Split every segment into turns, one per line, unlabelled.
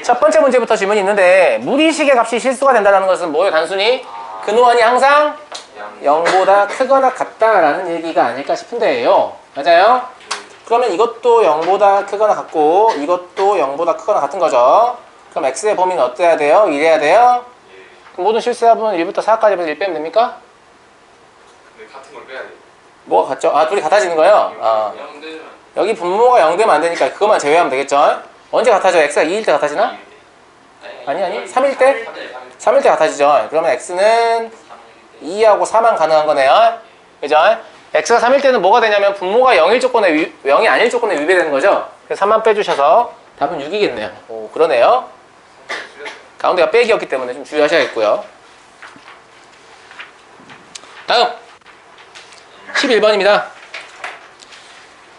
첫 번째 문제부터 질문이 있는데 무리식의 값이 실수가 된다는 것은 뭐예요? 단순히 근호한이 항상 0보다 크거나 같다라는 얘기가 아닐까 싶은데요. 맞아요? 그러면 이것도 0보다 크거나 같고 이것도 0보다 크거나 같은 거죠. 그럼 x의 범위는 어때야 돼요? 이래야 돼요? 그럼 모든 실수합은 1부터 4까지 해서 1 빼면 됩니까?
근데 같은 걸 빼야 돼.
뭐가 같죠? 아, 둘이 같아지는 거예요? 아. 여기 분모가 0 되면 안 되니까 그것만 제외하면 되겠죠? 언제 같아져? x가 2일 때 같아지나? 아니 3일 때? 3일 때 같아지죠. 그러면 x는 2하고 4만 가능한 거네요. 그죠? x가 3일 때는 뭐가 되냐면 분모가 0일 조건에 0이 아닐 조건에 위배되는 거죠. 그래서 3만 빼주셔서 답은 6이겠네요. 오, 그러네요. 가운데가 빼기였기 때문에 좀 주의하셔야겠고요. 다음 11번입니다.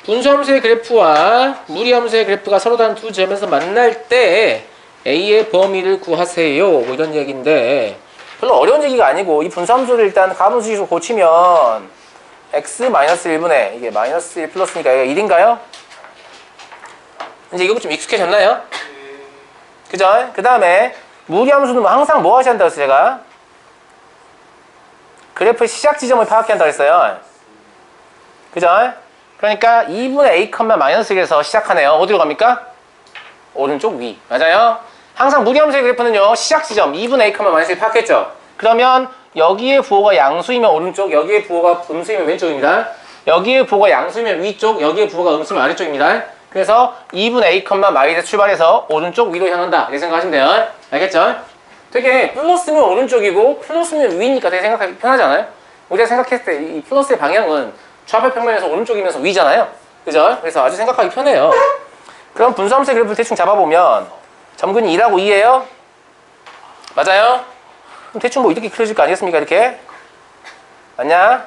분수함수의 그래프와 무리함수의 그래프가 서로 다른 두 점에서 만날 때 A의 범위를 구하세요. 뭐 이런 얘기인데 별로 어려운 얘기가 아니고 이 분수함수를 일단 가분수식으로 고치면 x-1분의 이게 마이너스 1 플러스니까 이거 1인가요? 이제 이거 좀 익숙해졌나요? 그죠? 그 다음에 무리함수는 항상 뭐 하셔야 한다고 했어요, 제가? 그래프의 시작 지점을 파악해야 한다고 했어요. 그죠? 그러니까 2분의 a, 마이너스 1에서 시작하네요. 어디로 갑니까? 오른쪽 위. 맞아요? 항상 무리함수의 그래프는요, 시작 지점 2분의 a, 마이너스 1 파악했죠? 그러면 여기에 부호가 양수이면 오른쪽, 여기에 부호가 음수이면 왼쪽입니다. 여기에 부호가 양수이면 위쪽, 여기에 부호가 음수면 아래쪽입니다. 그래서 2분의 a, 마이너스 출발해서 오른쪽 위로 향한다. 이렇게 생각하시면 돼요. 알겠죠? 되게 플러스면 오른쪽이고 플러스면 위니까 되게 생각하기 편하지 않아요? 우리가 생각했을 때 이 플러스의 방향은 좌표 평면에서 오른쪽이면서 위잖아요. 그죠? 그래서 아주 생각하기 편해요. 그럼 분수함수의 그래프를 대충 잡아보면 점근이 2라고 2예요? 맞아요? 그럼 대충 뭐 이렇게 그려질 거 아니겠습니까? 이렇게? 맞냐?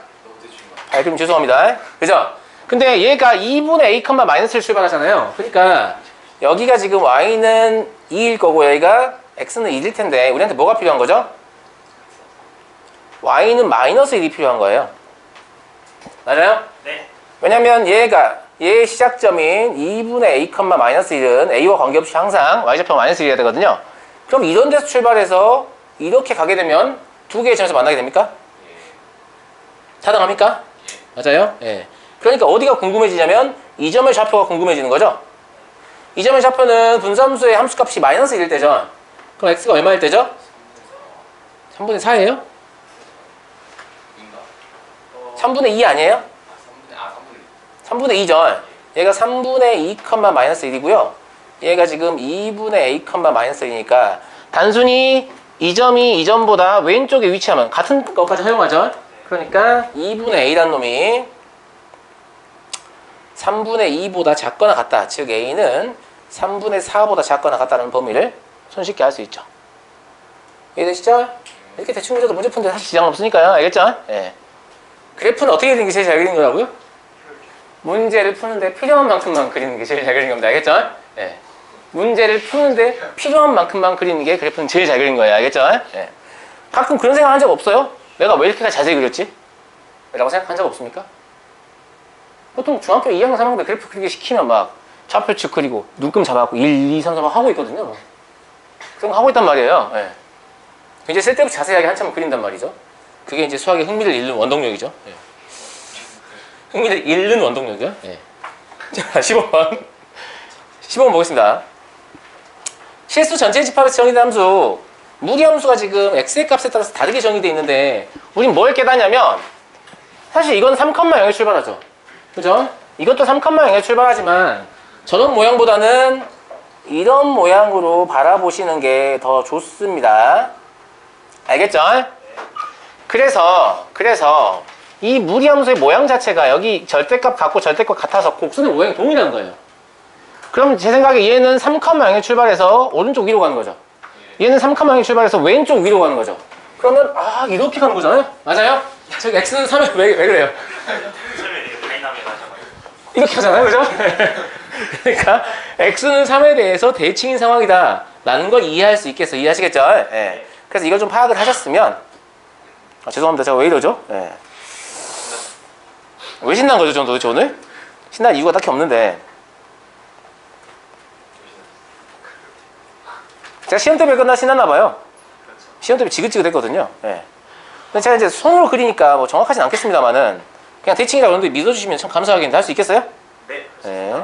그럼 죄송합니다. 그죠? 근데 얘가 2분의 a, 마이너스를 출발하잖아요. 그러니까 여기가 지금 y는 2일 거고 여기가 x는 1일 텐데 우리한테 뭐가 필요한 거죠? y는 마이너스 1이 필요한 거예요. 맞아요?
네.
왜냐면 얘의 시작점인 2분의 a, 마이너스 1은 a와 관계없이 항상 y좌표 마이너스 1이어야 되거든요. 그럼 이런 데서 출발해서 이렇게 가게 되면 두 개의 점에서 만나게 됩니까? 타당합니까? 맞아요? 예. 그러니까 어디가 궁금해지냐면 이 점의 좌표가 궁금해지는 거죠. 이 점의 좌표는 분수함수의 함수값이 마이너스 1일 때죠. 그럼 x가 얼마일 때죠? 3분의 4예요? 3분의 2 아니에요? 3분의 2죠. 얘가 3분의 2, 마이너스 1이고요. 얘가 지금 2분의 a, 마이너스 1이니까 단순히 이 점이 이 점보다 왼쪽에 위치하면 같은 것까지 허용하죠. 그러니까 2분의 a라는 놈이 3분의 2보다 작거나 같다. 즉 a는 3분의 4보다 작거나 같다는 범위를 손쉽게 알 수 있죠. 이해되시죠? 이렇게 대충 그려도 문제 푸는데 사실 지장은 없으니까요. 알겠죠? 예. 그래프는 어떻게 그리는 게 제일 잘 그리는 거라고요? 문제를 푸는데 필요한 만큼만 그리는 게 제일 잘 그리는 겁니다. 알겠죠? 예. 문제를 푸는데 필요한 만큼만 그리는 게 그래프는 제일 잘 그리는 거예요. 알겠죠? 예. 가끔 그런 생각 한 적 없어요? 내가 왜 이렇게 자세히 그렸지? 라고 생각한 적 없습니까? 보통 중학교 2학년 3학년 때 그래프 그리기 시키면 막 좌표축 그리고 눈금 잡아갖고 1, 2, 3, 4 하고 있거든요. 그런 거 하고 있단 말이에요. 예. 이제 쓸데없이 자세하게 한참 그린단 말이죠. 그게 이제 수학의 흥미를 잃는 원동력이죠. 예. 흥미를 잃는 원동력이요. 예. 자, 15번. 15번 보겠습니다. 실수 전체 집합에서 정의된 함수 무리함수가 지금 x의 값에 따라서 다르게 정의되어 있는데 우린 뭘 깨닫냐면 사실 이건 3,0에 출발하죠. 그죠? 이것도 3,0에 출발하지만 저런 모양보다는 이런 모양으로 바라보시는 게 더 좋습니다. 알겠죠? 그래서 이 무리함수의 모양 자체가 여기 절대값 같고 절대값 같아서 곡선의 모양이 동일한 거예요. 그럼 제 생각에 얘는 3,0에 출발해서 오른쪽 위로 가는 거죠. 얘는 3,0에 출발해서 왼쪽 위로 가는 거죠. 그러면 이렇게 가는 거잖아요. 맞아요? 즉 x는 3에 왜 그래요? 이렇게 하잖아요. 그죠? 그러니까 x는 3에 대해서 대칭인 상황이다 라는 걸 이해할 수 있겠어. 이해하시겠죠? 예. 그래서 이걸 좀 파악을 하셨으면 죄송합니다. 제가 왜 이러죠? 예. 왜 신난 거죠? 저는 도대체 오늘? 신날 이유가 딱히 없는데 제가 시험 때문에 끝나 신났나 봐요.
그렇죠.
시험 때문에 지긋지긋했거든요. 예. 근데 제가 이제 손으로 그리니까 뭐 정확하진 않겠습니다만은 그냥 대칭이라고 하는데 믿어주시면 참 감사하겠는데 할 수 있겠어요?
네.
예.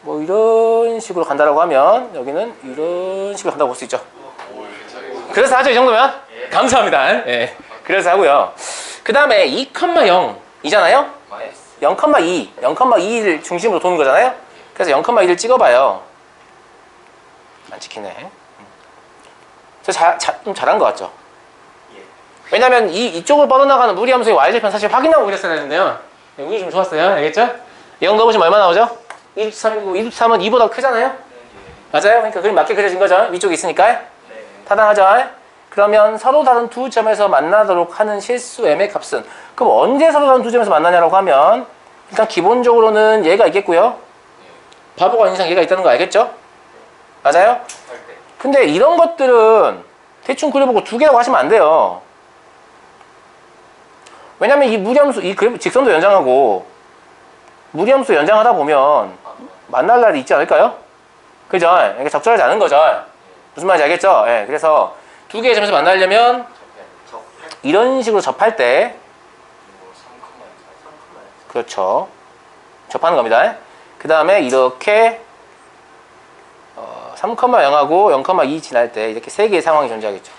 뭐 이런 식으로 간다라고 하면 여기는 이런 식으로 간다고 볼 수 있죠.
오, 괜찮아요.
그래서 하죠 이 정도면? 감사합니다. 예. 그래서 하고요. 그 다음에 2,0이잖아요? 0,2, 0,2를 중심으로 도는 거잖아요? 그래서 0,2를 찍어봐요. 안 찍히네. 좀 잘한 것 같죠? 왜냐면 이쪽을 뻗어나가는 무리함수의 y절편 사실 확인하고 그랬어야 되는데요. 운이 좀 좋았어요. 알겠죠? 0 넣어보시면 얼마 나오죠? 23이고 23은 2보다 크잖아요? 맞아요? 그러니까 그림 맞게 그려진 거죠? 위쪽에 있으니까. 타당하죠? 그러면 서로 다른 두 점에서 만나도록 하는 실수 m의 값은 그럼 언제 서로 다른 두 점에서 만나냐라고 하면 일단 기본적으로는 얘가 있겠고요. 바보가 아닌 이상 얘가 있다는 거 알겠죠? 맞아요? 근데 이런 것들은 대충 그려보고 두 개라고 하시면 안 돼요. 왜냐면 이 무리함수, 이 그래프 직선도 연장하고 무리함수 연장하다 보면 만날 날이 있지 않을까요? 그죠? 이게 적절하지 않은 거죠. 무슨 말인지 알겠죠? 예, 그래서 두 개의 점에서 만나려면 이런 식으로 접할 때 그렇죠. 접하는 겁니다. 그 다음에 이렇게 3,0하고 0,2 지날 때 이렇게 세 개의 상황이 존재하겠죠.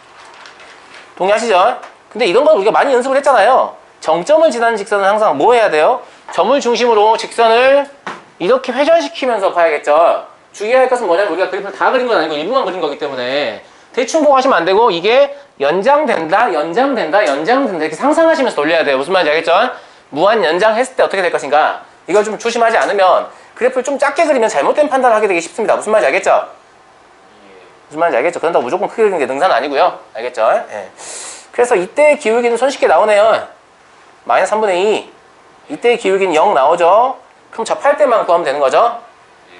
동의하시죠? 근데 이런 건 우리가 많이 연습을 했잖아요. 정점을 지나는 직선은 항상 뭐 해야 돼요? 점을 중심으로 직선을 이렇게 회전시키면서 봐야겠죠. 주의해야 할 것은 뭐냐면 우리가 그래프를 다 그린 건 아니고 일부만 그린 거기 때문에 대충 보고 하시면 안 되고 이게 연장된다, 연장된다, 연장된다 이렇게 상상하시면서 돌려야 돼요. 무슨 말인지 알겠죠? 무한 연장했을 때 어떻게 될 것인가 이걸 좀 조심하지 않으면 그래프를 좀 작게 그리면 잘못된 판단을 하게 되기 쉽습니다. 무슨 말인지 알겠죠? 무슨 말인지 알겠죠? 그런다고 무조건 크게 그리는 게 능사는 아니고요. 알겠죠? 예. 그래서 이때의 기울기는 손쉽게 나오네요. 마이너스 3분의 2. 이때의 기울기는 0 나오죠? 그럼 접할 때만 구하면 되는 거죠?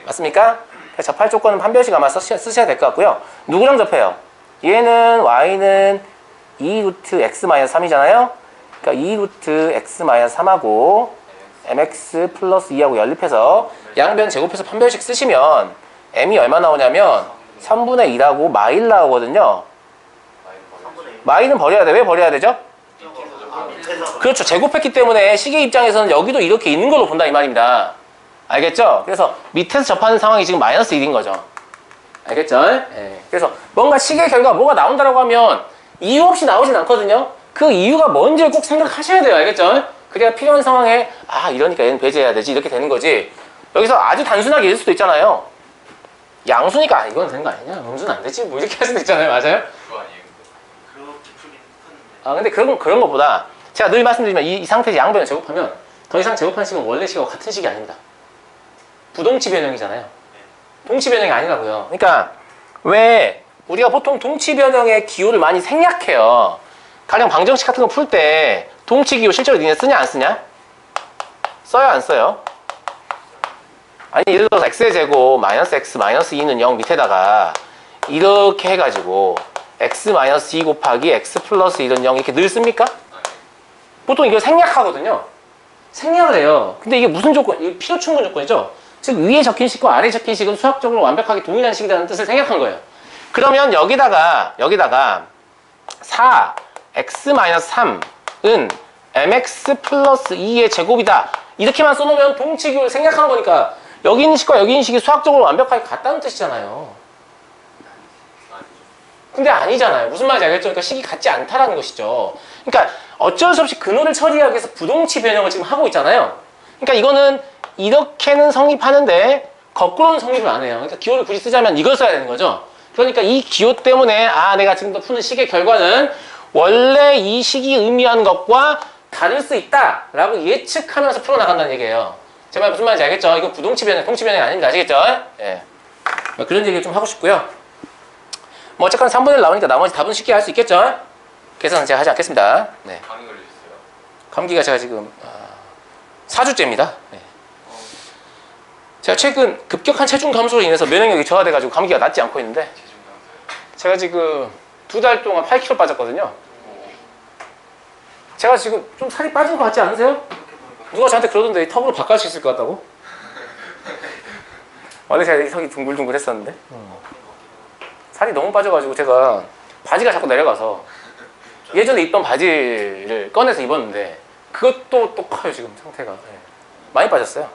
맞습니까? 그래서 접할 조건은 판별식 아마 쓰셔야 될 것 같고요. 누구랑 접해요? 얘는 y는 2루트 x-3이잖아요? 그러니까 2루트 x-3하고 mx 플러스 2하고 연립해서 양변 제곱해서 판별식 쓰시면 m이 얼마 나오냐면 3분의 2라고 마일 나오거든요. 마일은 버려야 돼. 왜 버려야 되죠? 그렇죠. 제곱했기 때문에 시계 입장에서는 여기도 이렇게 있는 걸로 본다 이 말입니다. 알겠죠? 그래서 밑에서 접하는 상황이 지금 마이너스 1인 거죠. 알겠죠? 예. 그래서 뭔가 시계 결과가 뭐가 나온다라고 하면 이유 없이 나오진 않거든요. 그 이유가 뭔지를 꼭 생각하셔야 돼요. 알겠죠? 그래야 필요한 상황에 아 이러니까 얘는 배제해야 되지 이렇게 되는 거지. 여기서 아주 단순하게 이럴 수도 있잖아요. 양수니까 아, 이건 되는 거 아니냐? 음수는 안 되지? 뭐 이렇게 할 수도 있잖아요. 맞아요?
그거 아니에요.
그렇게 풀긴 했는데.
아 근데 그런 것보다 제가 늘 말씀드리지만 이 상태에서 양변을 제곱하면 더 이상 제곱하는 식은 원래 식하고 같은 식이 아닙니다. 부동치 변형이잖아요. 동치 변형이 아니라고요. 그러니까 왜 우리가 보통 동치 변형의 기호를 많이 생략해요. 가령 방정식 같은 거 풀 때 동치 기호 실제로 니네 쓰냐 안 쓰냐? 써요 안 써요? 아니 예를 들어서 x의 제곱 마이너스 x 마이너스 2는 0 밑에다가 이렇게 해가지고 x 마이너스 2 곱하기 x 플러스 1은 0 이렇게 늘 씁니까? 보통 이걸 생략하거든요. 생략을 해요. 근데 이게 무슨 조건? 이게 필요 충분 조건이죠. 즉 위에 적힌 식과 아래에 적힌 식은 수학적으로 완벽하게 동일한 식이라는 뜻을 생략한 거예요. 그러면 여기다가 4x-3은 mx 플러스 2의 제곱이다. 이렇게만 써놓으면 동치기를 생략한 거니까 여기 있는 식과 여기 있는 식이 수학적으로 완벽하게 같다는 뜻이잖아요. 근데 아니잖아요. 무슨 말인지 알겠죠? 그러니까 식이 같지 않다라는 것이죠. 그러니까 어쩔 수 없이 근호를 처리하기 위해서 부동치 변형을 지금 하고 있잖아요. 그러니까 이거는 이렇게는 성립하는데 거꾸로는 성립을 안 해요. 그러니까 기호를 굳이 쓰자면 이걸 써야 되는 거죠. 그러니까 이 기호 때문에 아 내가 지금 푸는 식의 결과는 원래 이 식이 의미하는 것과 다를 수 있다라고 예측하면서 풀어나간다는 얘기예요. 제 말 무슨 말인지 알겠죠? 이건 부동치 변형, 동치 변형이 아닙니다. 아시겠죠? 예. 뭐 그런 얘기를 좀 하고 싶고요. 뭐 어쨌거나 3분의 1 나오니까 나머지 답은 쉽게 할 수 있겠죠? 계산은 제가 하지 않겠습니다. 네.
감기 걸리셨어요?
감기가 제가 지금 4주째입니다. 네. 제가 최근 급격한 체중 감소로 인해서 면역력이 저하돼가지고 감기가 낫지 않고 있는데
체중 감소요?
제가 지금 2달 동안 8kg 빠졌거든요. 제가 지금 좀 살이 빠진 것 같지 않으세요? 누가 저한테 그러던데 턱으로 바꿔 수 있을 것 같다고? 원래 제가 이 턱이 둥글둥글 했었는데 살이 너무 빠져가지고 제가 바지가 자꾸 내려가서 예전에 입던 바지를 꺼내서 입었는데 그것도 또 커요 지금 상태가. 예. 많이 빠졌어요.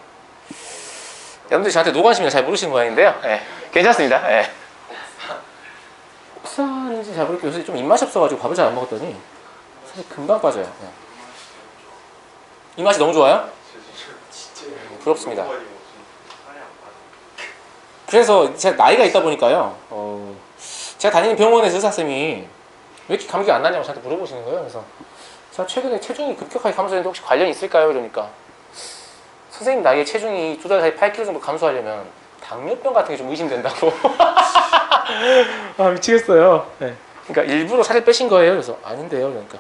여러분들이 저한테 노관심을 잘 모르시는 모양인데요. 예. 괜찮습니다. 예. 옥살인지 잘 모르겠고 요새 좀 입맛이 없어가지고 밥을 잘 안 먹었더니 사실 금방 빠져요. 예. 입맛이 너무 좋아요? 부럽습니다. 그래서 제가 나이가 있다 보니까요. 제가 다니는 병원에서 의사쌤이 왜 이렇게 감기가 안 나냐고 저한테 물어보시는 거예요. 그래서 제가 최근에 체중이 급격하게 감소했는데 혹시 관련이 있을까요? 이러니까 선생님 나이에 체중이 2달 사이 8kg 정도 감소하려면 당뇨병 같은 게 좀 의심된다고. 아 미치겠어요. 네. 그러니까 일부러 살을 빼신 거예요. 그래서 아닌데요. 그러니까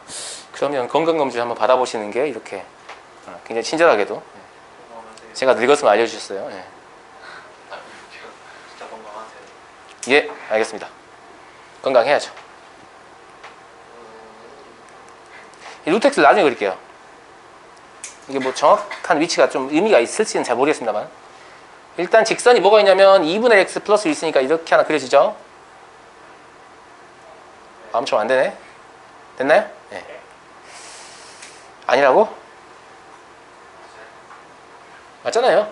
그러면 건강검진 한번 받아보시는 게 이렇게 굉장히 친절하게도 제가 늙었으면 알려주셨어요. 네.
진짜 건강하세요.
예, 알겠습니다. 건강해야죠. 이 루텍스 나중에 그릴게요. 이게 뭐 정확한 위치가 좀 의미가 있을지는 잘 모르겠습니다만 일단 직선이 뭐가 있냐면 2분의 x 플러스 있으니까 이렇게 하나 그려지죠. 엄청 안 되네. 됐나요? 네. 아니라고? 맞잖아요.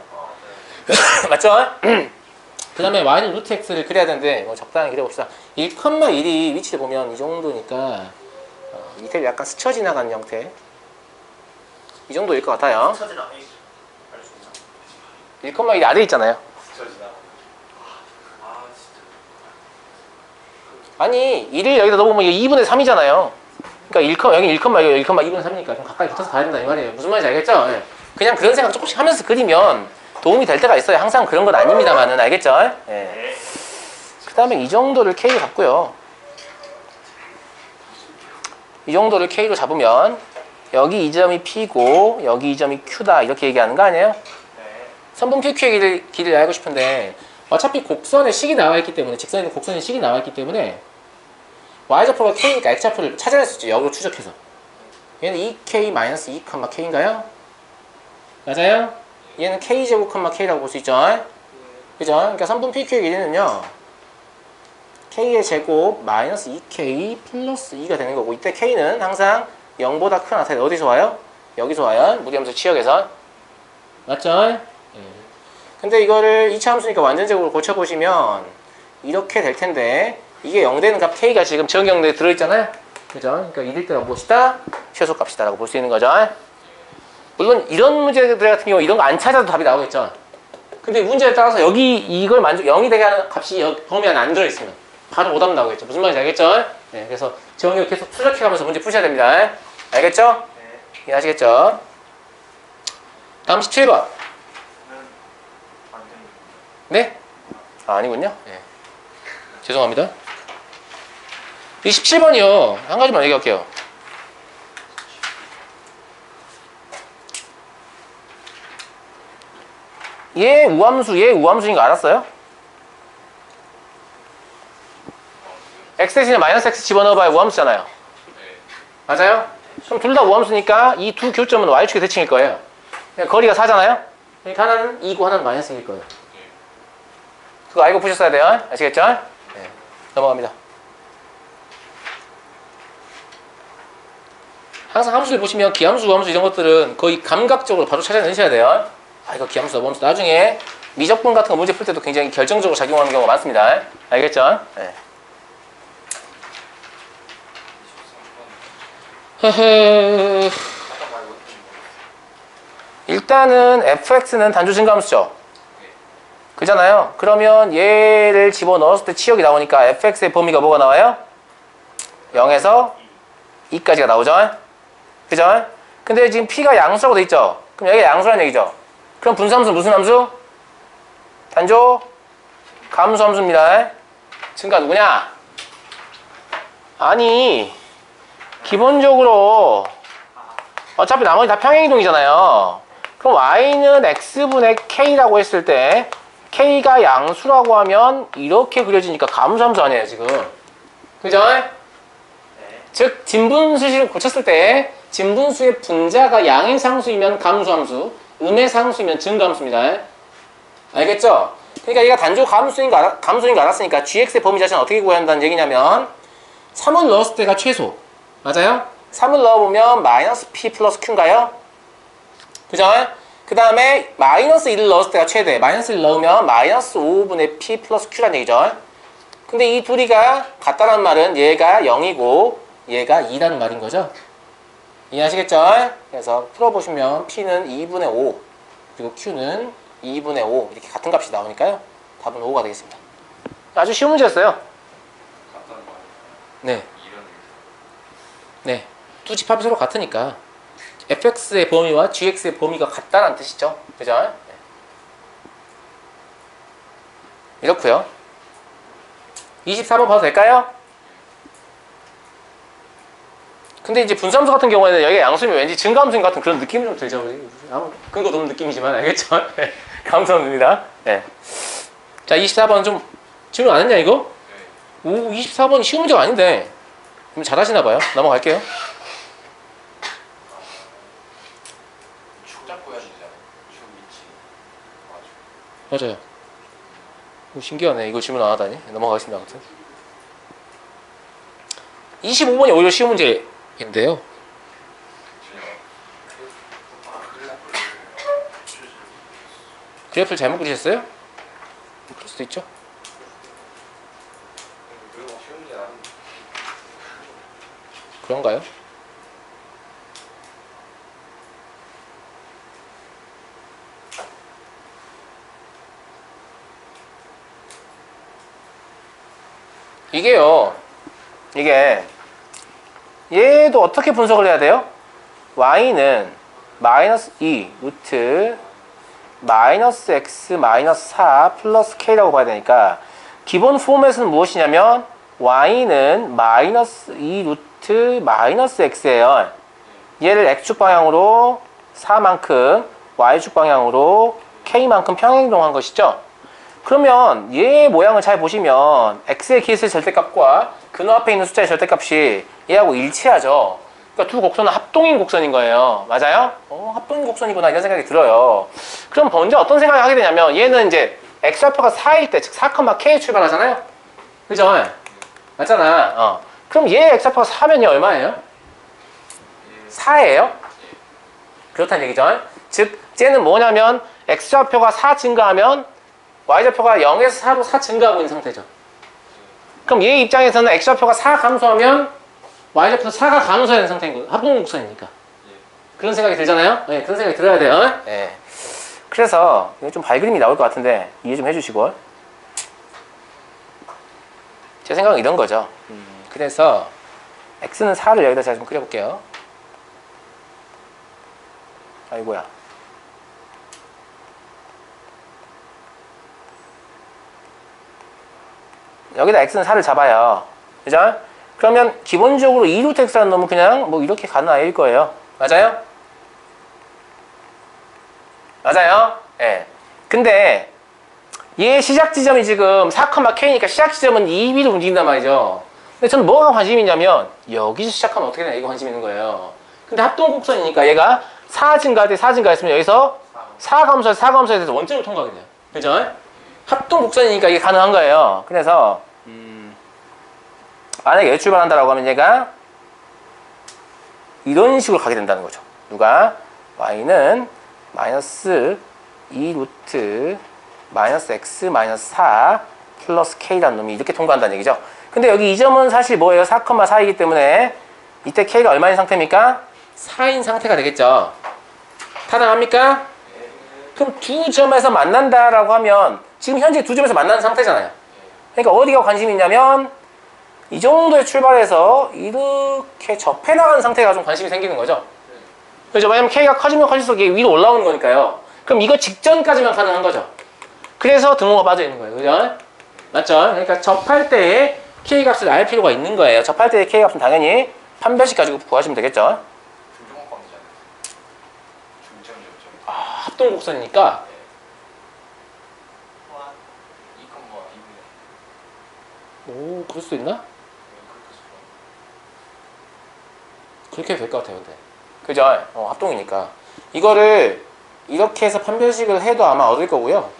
맞죠? 그 다음에 y는 루트 x를 그려야 되는데 뭐 적당히 그려봅시다. 1,1이 위치를 보면 이 정도니까 밑에 약간 스쳐 지나가는 형태 이 정도일 것 같아요.
처지나 알수 있나?
1,1이 아래에 있잖아요.
스쳐지나?
아 진짜.
아니 1을 여기다 넣어보면 이게 2분의 3이잖아요. 그러니까 여기 1,2분의 3이니까 좀 가까이 붙어서 가야 된다 이 말이에요. 무슨 말인지 알겠죠? 예. 그냥 그런 생각 조금씩 하면서 그리면 도움이 될 때가 있어요. 항상 그런 건 아닙니다만은 알겠죠? 예. 그 다음에 이 정도를 K로 잡고요. 이 정도를 K로 잡으면 여기 이 점이 P고 여기 이 점이 Q다 이렇게 얘기하는 거 아니에요? 선분 PQ의 길이를 알고 싶은데 어차피 곡선의 식이 나와 있기 때문에 직선의 곡선의 식이 나와 있기 때문에 y좌표가 K니까 x좌표를 찾아낼 수 있죠. 역으로 추적해서 얘는 2K-2,K인가요? 맞아요? 얘는 K제곱, K라고 볼 수 있죠? 그죠? 그러니까 선분 PQ의 길이는요 K의 제곱 마이너스 2K 플러스 2가 되는 거고 이때 K는 항상 0보다 크거나 같아요. 어디서 와요? 여기서 와요. 무리함수 치역에서 맞죠? 근데 이거를 2차 함수니까 완전적으로 고쳐보시면 이렇게 될 텐데 이게 0 되는 값 K가 지금 정경도에 들어있잖아요. 그죠? 그러니까 이럴 때가 무엇이다? 최소값이다 라고 볼 수 있는 거죠. 물론 이런 문제들 같은 경우 이런 거 안 찾아도 답이 나오겠죠. 근데 문제에 따라서 여기 이걸 0이 되게 하는 값이 여기 범위 안에 안 들어있으면 바로 오답 나오겠죠. 무슨 말인지 알겠죠? 네, 그래서 정의를 계속 추적해가면서 문제 푸셔야 됩니다. 알겠죠?
네.
이해하시겠죠? 다음 17번.
안 됩니다.
네? 아, 아니군요. 네. 죄송합니다. 이 17번이요. 한 가지만 얘기할게요. 얘 우함수인 거 알았어요? x 대신에 마이너스 x 집어넣어봐야 우함수잖아요. 맞아요? 그럼 둘 다 우함수니까 이 두 교점은 y축의 대칭일 거예요. 거리가 4잖아요? 그러니까 하나는 2고 하나는 마이너스일 거예요. 그거 알고 푸셨어야 돼요. 아시겠죠? 네. 넘어갑니다. 항상 함수를 보시면 기함수, 우함수 이런 것들은 거의 감각적으로 바로 찾아내셔야 돼요. 아, 이거 기함수다, 우함수. 나중에 미적분 같은 거 문제 풀 때도 굉장히 결정적으로 작용하는 경우가 많습니다. 알겠죠? 네. 일단은 fx는 단조 증가함수죠. 그잖아요. 그러면 얘를 집어넣었을 때 치역이 나오니까 fx의 범위가 뭐가 나와요? 0에서 2까지가 나오죠. 그죠? 근데 지금 p가 양수라고 돼 있죠. 그럼 여기가 양수라는 얘기죠. 그럼 분수함수는 무슨 함수? 단조 감수함수입니다. 증가 누구냐? 아니 기본적으로 어차피 나머지 다 평행이동이잖아요. 그럼 y는 x분의 k라고 했을 때 k가 양수라고 하면 이렇게 그려지니까 감수함수 아니에요 지금. 그죠? 즉 진분수식을 고쳤을 때 진분수의 분자가 양의 상수이면 감수함수, 음의 상수이면 증가함수입니다. 알겠죠? 그러니까 얘가 단조 감소인 거 알았으니까 gx의 범위 자체는 어떻게 구해야 한다는 얘기냐면 3을 넣었을 때가 최소. 맞아요? 3을 넣어보면 마이너스 p 플러스 q인가요? 그죠? 그 다음에 마이너스 1을 넣었을 때가 최대. 마이너스 1을 넣으면 마이너스 5분의 p 플러스 q란 얘기죠. 근데 이 둘이가 같다는 말은 얘가 0이고 얘가 2라는 말인 거죠. 이해하시겠죠? 그래서 풀어보시면 p는 2분의 5 그리고 q는 2분의 5 이렇게 같은 값이 나오니까요. 답은 5가 되겠습니다. 아주 쉬운 문제였어요.
같다는 말.
네.
이런 의미.
네. 두 집합이 서로 같으니까 fx의 범위와 gx의 범위가 같다는 뜻이죠. 그죠? 네. 이렇고요. 24번 봐도 될까요? 근데 이제 분수함수 같은 경우에는 여기가 양수면 왠지 증가함수인 같은 그런 느낌이 좀 들죠. 아무 근거 없는 느낌이지만 알겠죠? 네. 감사합니다. 네. 자, 24번 좀 질문 안 했냐 이거?
네.
오, 24번이 쉬운 문제가 아닌데 좀 잘하시나 봐요. 넘어갈게요.
축 잡고 해야 되잖아요. 축 위치. 맞아.
맞아요. 오, 신기하네. 이거 질문 안 하다니. 넘어가겠습니다. 아무튼 25번이 오히려 쉬운 문제인데요. 그래프를 잘못 그리셨어요? 그럴 수도 있죠.
쉬운 문제 나는
그런가요? 이게요. 이게 얘도 어떻게 분석을 해야 돼요? y는 마이너스 2 루트 마이너스 x 마이너스 4 플러스 k라고 봐야 되니까 기본 포맷은 무엇이냐면 y는 마이너스 2 루트 마이너스 x예요. 얘를 x축 방향으로 4만큼 y축 방향으로 k만큼 평행이동한 것이죠. 그러면 얘 모양을 잘 보시면 x의 기했을 절대값과 근호 앞에 있는 숫자의 절대값이 얘하고 일치하죠. 그러니까 두 곡선은 합동인 곡선인 거예요. 맞아요? 합동인 곡선이구나 이런 생각이 들어요. 그럼 먼저 어떤 생각을 하게 되냐면 얘는 이제 x좌표가 4일 때 즉 4,k에 출발하잖아요. 그죠? 맞잖아. 그럼 얘 x좌표가 4면이 얼마예요? 4예요. 그렇다는 얘기죠. 즉 쟤는 뭐냐면 x좌표가 4 증가하면 y좌표가 0에서 4로 4 증가하고 있는 상태죠. 그럼 얘 입장에서는 x좌표가 4 감소하면 y좌표도 4가 감소해야 되는 상태인 거예요. 합동곡선이니까. 그런 생각이 들잖아요. 네, 그런 생각이 들어야 돼요. 네. 그래서 좀 발그림이 나올 것 같은데 이해 좀 해주시고. 제 생각은 이런 거죠. 그래서 x는 4를 여기다 제가 좀 그려볼게요. 아이고야. 여기다 x는 4를 잡아요. 그죠? 그러면 기본적으로 2루트 x라는 놈은 그냥 뭐 이렇게 가는 아이일 거예요. 맞아요? 맞아요? 예. 네. 근데 얘 시작 지점이 지금 4,k니까 시작 지점은 2위로 움직인단 말이죠. 근데 저는 뭐가 관심이 있냐면 여기서 시작하면 어떻게 되나 이거 관심이 있는 거예요. 근데 합동곡선이니까 얘가 4 증가할 때 4 증가했으면 여기서 4 감소해서 4 감소해서 원점을 통과하게 돼요. 그죠? 합동곡선이니까 이게 가능한 거예요. 그래서 만약에 여기 출발한다라고 하면 얘가 이런 식으로 가게 된다는 거죠. 누가? y는 마이너스 2 루트 마이너스 x 마이너스 4 플러스 k라는 놈이 이렇게 통과한다는 얘기죠. 근데 여기 이 점은 사실 뭐예요? 4,4이기 때문에 이때 k가 얼마인 상태입니까? 4인 상태가 되겠죠. 타당합니까? 그럼 두 점에서 만난다라고 하면 지금 현재 두 점에서 만나는 상태잖아요. 그러니까 어디가 관심이 있냐면 이 정도에 출발해서 이렇게 접해 나가는 상태가 좀 관심이 생기는 거죠. 그죠? 왜냐면 k가 커지면 커질수록 이게 위로 올라오는 거니까요. 그럼 이거 직전까지만 가능한 거죠. 그래서 등호가 빠져 있는 거예요. 그죠? 맞죠? 그러니까 접할 때에 k 값을 알 필요가 있는 거예요. 접할 때의 k 값은 당연히 판별식 가지고 구하시면 되겠죠.
중점값이잖아요. 중점 점점.
합동곡선이니까
2,2분의
오, 그럴 수도 있나? 그렇게 해도 될 것 같아요. 근데 그죠? 합동이니까 이거를 이렇게 해서 판별식을 해도 아마 얻을 거고요.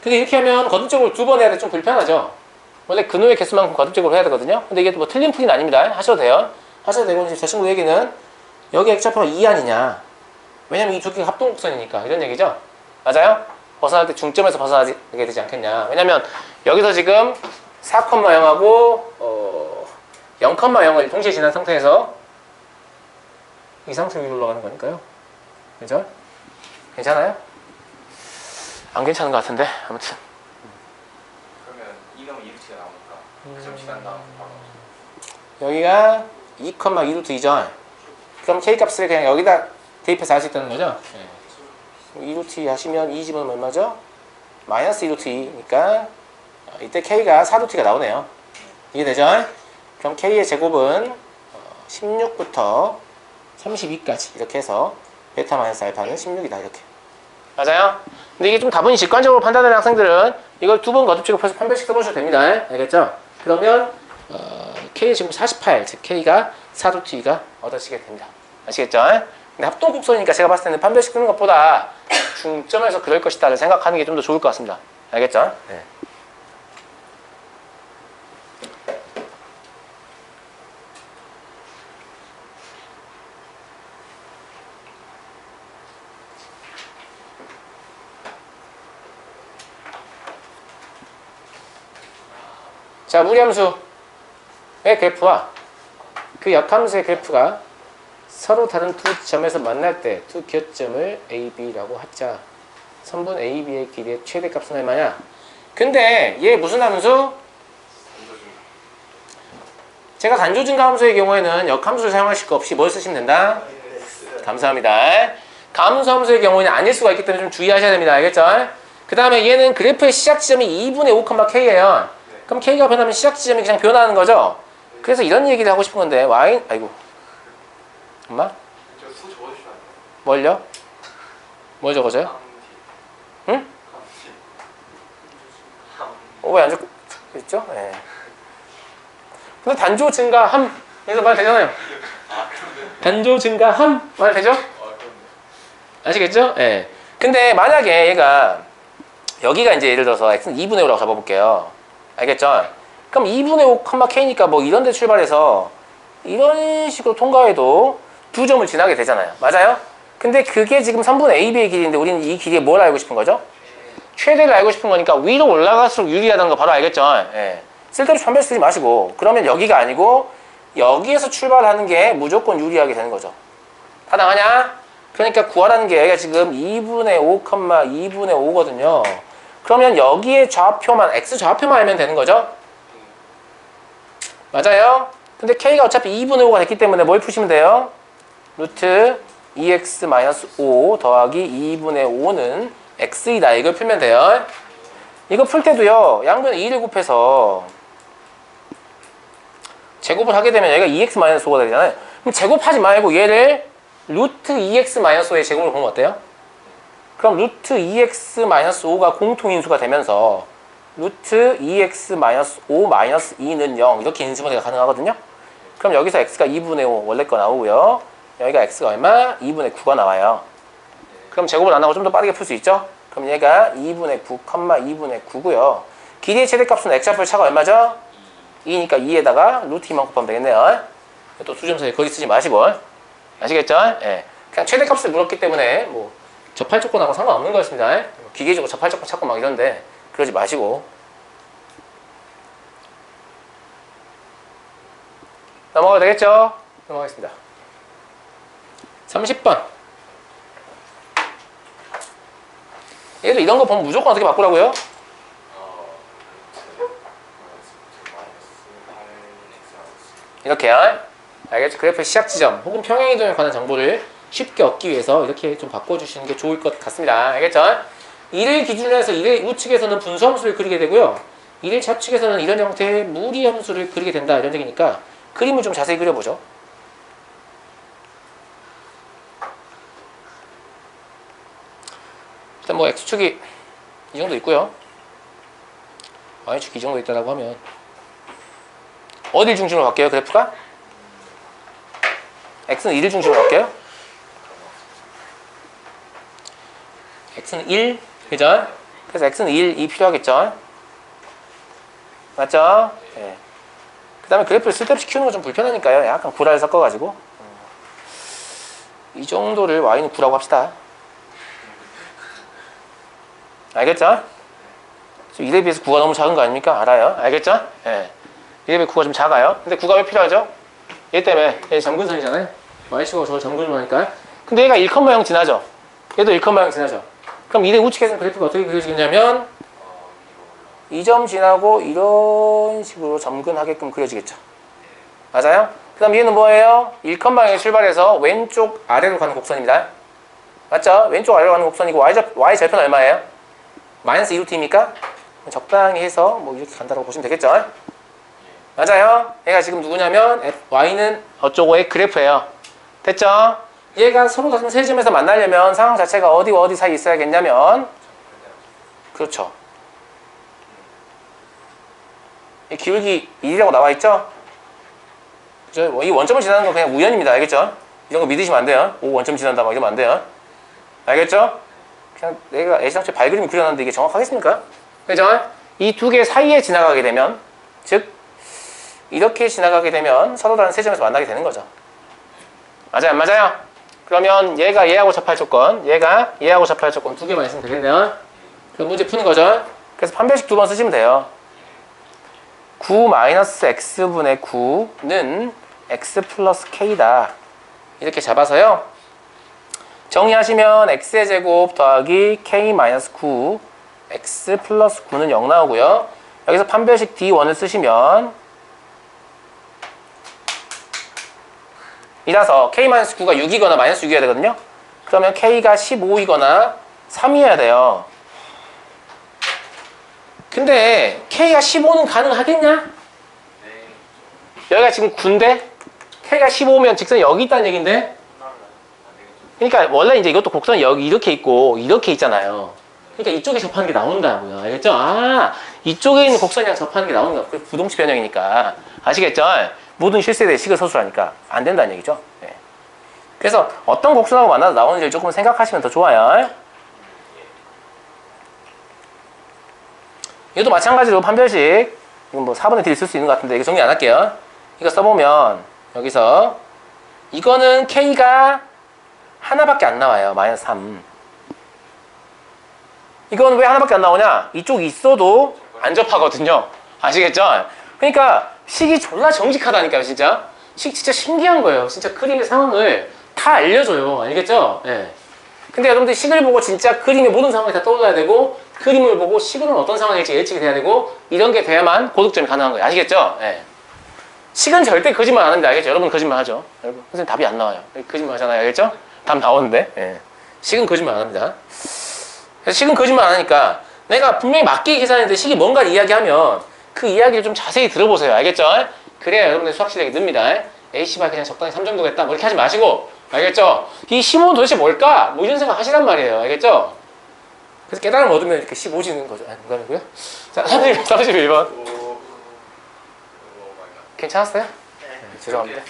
근데 이렇게 하면 거듭적으로 두 번 해야 돼 좀 불편하죠. 원래 근호의 개수만큼 거듭적으로 해야 되거든요. 근데 이게 뭐 틀린 풀이는 아닙니다. 하셔도 돼요. 하셔도 되고 이제 저 친구 얘기는 여기 X좌표가 2 아니냐. 왜냐면 이 두 개가 합동곡선이니까 이런 얘기죠. 맞아요? 벗어날 때 중점에서 벗어나게 되지 않겠냐. 왜냐면 여기서 지금 4,0하고 0,0을 동시에 지난 상태에서 이 상태 위로 올라가는 거니까요. 그죠? 괜찮아요? 안 괜찮은 것 같은데 아무튼
그러면 2넣으면 2루트가 나오니까 그 점 시간 다음 바로
여기가 2,2루트이죠. 그럼 k 값을 그냥 여기다 대입해서 알 수 있다는 거죠. 2루트 하시면 2 집어넣으면 얼마죠? 마이너스 2루트니까 이때 k가 4루트가 나오네요. 이게 되죠? 그럼 k의 제곱은 16부터 32까지 이렇게 해서 베타 마이너스 알파는 16이다 이렇게. 맞아요? 근데 이게 좀 다분히 직관적으로 판단하는 학생들은 이걸 두 번 거듭 해서 판별식 써보셔도 됩니다. 알겠죠? 그러면 k의 지금 48, 즉 k가 4루트 2가 얻어지게 됩니다. 아시겠죠? 근데 합동곡선이니까 제가 봤을 때는 판별식 쓰는 것보다 중점에서 그럴 것이다를 생각하는 게 좀 더 좋을 것 같습니다. 알겠죠? 네. 자, 무리함수의 그래프와 그 역함수의 그래프가 서로 다른 두 점에서 만날 때 두 기점을 A, B라고 하자. 선분 A, B의 길이의 최대값은 얼마냐? 근데 얘 무슨 함수? 제가 단조증가 함수의 경우에는 역함수를 사용하실 거 없이 뭘 쓰시면 된다? 감사합니다. 감수 함수의 경우에는 아닐 수가 있기 때문에 좀 주의하셔야 됩니다. 알겠죠? 그 다음에 얘는 그래프의 시작 지점이 2분의 5, K예요. 그럼 K가 변하면 시작 지점이 그냥 변하는 거죠? 그래서 이런 얘기를 하고 싶은 건데 Y, 아이고 엄마?
저수 적어주시면 안 돼요?
뭘요? 뭘 적어줘요? 응? 왜 안 적고 있죠? 예. 근데 단조 증가함 여기서 말 되잖아요. 단조 증가함 말 되죠? 아시겠죠? 예. 근데 만약에 얘가 여기가 이제 예를 들어서 x는 2분의 5라고 잡아볼게요. 알겠죠? 그럼 2분의 5, k니까 뭐 이런 데 출발해서 이런 식으로 통과해도 두 점을 지나게 되잖아요. 맞아요? 근데 그게 지금 3분의 AB의 길이인데 우리는 이 길이에 뭘 알고 싶은 거죠? 최대를 알고 싶은 거니까 위로 올라갈수록 유리하다는 거 바로 알겠죠? 예. 쓸데없이 판별 쓰지 마시고 그러면 여기가 아니고 여기에서 출발하는 게 무조건 유리하게 되는 거죠. 다 나가냐? 그러니까 구하라는 게 얘가 지금 2분의 5, 2분의 5거든요. 그러면 여기에 좌표만, x 좌표만 알면 되는 거죠? 맞아요? 근데 k가 어차피 2분의 5가 됐기 때문에 뭘 푸시면 돼요? 루트 2x-5 더하기 2분의 5는 x이다. 이걸 풀면 돼요. 이거 풀 때도요. 양변에 2를 곱해서 제곱을 하게 되면 얘가 2x-5가 되잖아요. 그럼 제곱하지 말고 얘를 루트 2x-5의 제곱을 보면 어때요? 그럼 루트 2x-5가 공통인수가 되면서 루트 2x-5-2는 0 이렇게 인수분해가 가능하거든요. 그럼 여기서 x가 2분의 5 원래 거 나오고요. 여기가 x가 얼마? 2분의 9가 나와요. 그럼 제곱을 안 하고 좀 더 빠르게 풀 수 있죠? 그럼 얘가 2분의 9, 2분의 9고요. 길이의 최대값은 x좌표 차가 얼마죠? 2니까 2에다가 루트 2만 곱하면 되겠네요. 또 수점사에 거기 쓰지 마시고. 아시겠죠? 예. 그냥 최대값을 물었기 때문에 뭐 접할 조건하고 상관없는 거였습니다. 기계적으로 접할 조건 찾고 막 이런데 그러지 마시고. 넘어가도 되겠죠? 넘어가겠습니다. 30번. 얘도 이런 거 보면 무조건 어떻게 바꾸라고요? 이렇게요. 알겠죠? 그래프의 시작 지점 혹은 평행이동에 관한 정보를 쉽게 얻기 위해서 이렇게 좀 바꿔주시는 게 좋을 것 같습니다. 알겠죠? 1을 기준으로 해서 1의 우측에서는 분수함수를 그리게 되고요. 1의 좌측에서는 이런 형태의 무리함수를 그리게 된다. 이런 얘기니까 그림을 좀 자세히 그려보죠. 일단 뭐 X축이 이 정도 있고요. Y축이 이 정도 있다고 하면 어딜 중심으로 갈게요, 그래프가? X는 1을 중심으로 갈게요. X는 1, 그죠? 그래서 x는 1, 2 필요하겠죠? 맞죠? 예. 그 다음에 그래프를 쓸데없이 키우는 건 좀 불편하니까요. 약간 구라를 섞어가지고. 이 정도를 y는 9라고 합시다. 알겠죠? 1에 비해서 9가 너무 작은 거 아닙니까? 알아요. 알겠죠? 예. 1에 비해 9가 좀 작아요. 근데 9가 왜 필요하죠? 얘 때문에. 얘 점근선이잖아요. y축하고 저걸 점근선이니까. 근데 얘가 1,0 지나죠? 얘도 1,0 지나죠? 그럼 2대 우측에서는 그래프가 어떻게 그려지겠냐면 이 점 지나고 이런 식으로 점근하게끔 그려지겠죠. 맞아요? 그 다음 얘는 뭐예요? 1,0에 출발해서 왼쪽 아래로 가는 곡선입니다. 맞죠? 왼쪽 아래로 가는 곡선이고 y 절편 얼마예요? 마이너스 2루트입니까? 적당히 해서 뭐 이렇게 간다고 보시면 되겠죠? 맞아요? 얘가 지금 누구냐면 y는 어쩌고의 그래프예요. 됐죠? 얘가 서로 같은 세 점에서 만나려면 상황 자체가 어디와 어디 사이에 있어야겠냐면 그렇죠. 이 기울기 1이라고 나와 있죠? 그죠? 이 원점을 지나는 건 그냥 우연입니다. 알겠죠? 이런 거 믿으시면 안 돼요. 오, 원점 지난다 막 이러면 안 돼요. 알겠죠? 그냥 내가 애시당초에 발그림을 그려놨는데 이게 정확하겠습니까? 그죠? 이 두 개 사이에 지나가게 되면 즉 이렇게 지나가게 되면 서로 다른 세 점에서 만나게 되는 거죠. 맞아요? 안 맞아요? 그러면 얘가 얘하고 접할 조건, 얘가 얘하고 접할 조건 두 개만 있으면 되겠네요. 그럼 문제 푸는 거죠. 그래서 판별식 두 번 쓰시면 돼요. 9-x분의 9는 x 플러스 k다. 이렇게 잡아서요. 정리하시면 x의 제곱 더하기 k-9 x 플러스 9는 0 나오고요. 여기서 판별식 D1을 쓰시면 이라서 k-9가 6이거나 마이너스 6이어야 되거든요. 그러면 k가 15이거나 3이어야 돼요. 근데 K가 15는 가능하겠냐? 여기가 지금 9인데 K가 15면 직선이 여기 있다는 얘긴데 그러니까 원래 이제 이것도 곡선이 여기 이렇게 있고 이렇게 있잖아요. 그러니까 이쪽에 접하는 게 나온다고요. 알겠죠? 아, 이쪽에 있는 곡선이랑 접하는 게 나오는 거야. 부동치 변형이니까. 아시겠죠? 모든 실수에 대해 식을 서술하니까 안 된다는 얘기죠. 네. 그래서 어떤 곡선하고 만나서 나오는지를 조금 생각하시면 더 좋아요. 이것도 마찬가지로 판별식 이건 뭐 4분의 D를 쓸 수 있는 것 같은데 이거 정리 안 할게요. 이거 써보면 여기서 이거는 K가 하나밖에 안 나와요. 마이너스 3. 이건 왜 하나밖에 안 나오냐? 이쪽이 있어도 안 접하거든요. 아시겠죠? 그러니까 식이 졸라 정직하다니까요. 진짜 식 진짜 신기한 거예요. 진짜 그림의 상황을 다 알려줘요. 알겠죠? 예. 근데 여러분들 식을 보고 진짜 그림의 모든 상황이 다 떠올라야 되고 그림을 보고 식으로는 어떤 상황일지 예측이 돼야 되고 이런 게 돼야만 고득점이 가능한 거예요. 아시겠죠? 예. 식은 절대 거짓말 안 합니다. 알겠죠? 여러분 거짓말 하죠. 여러분 선생님 답이 안 나와요. 거짓말 하잖아요. 알겠죠? 답 나오는데 예. 식은 거짓말 안 합니다. 그래서 식은 거짓말 안 하니까 내가 분명히 맞게 계산했는데 식이 뭔가를 이야기하면 그 이야기를 좀 자세히 들어보세요. 알겠죠? 그래야 여러분들 수학 실력이 늡니다. A씨발 그냥 적당히 3 정도 했다 뭐 이렇게 하지 마시고 알겠죠? 이 15는 도대체 뭘까? 뭐 이런 생각 하시란 말이에요. 알겠죠? 그래서 깨달음 얻으면 이렇게 15지는 거죠. 아니, 농담이고요. 자, 31번. 괜찮았어요? 네, 죄송합니다.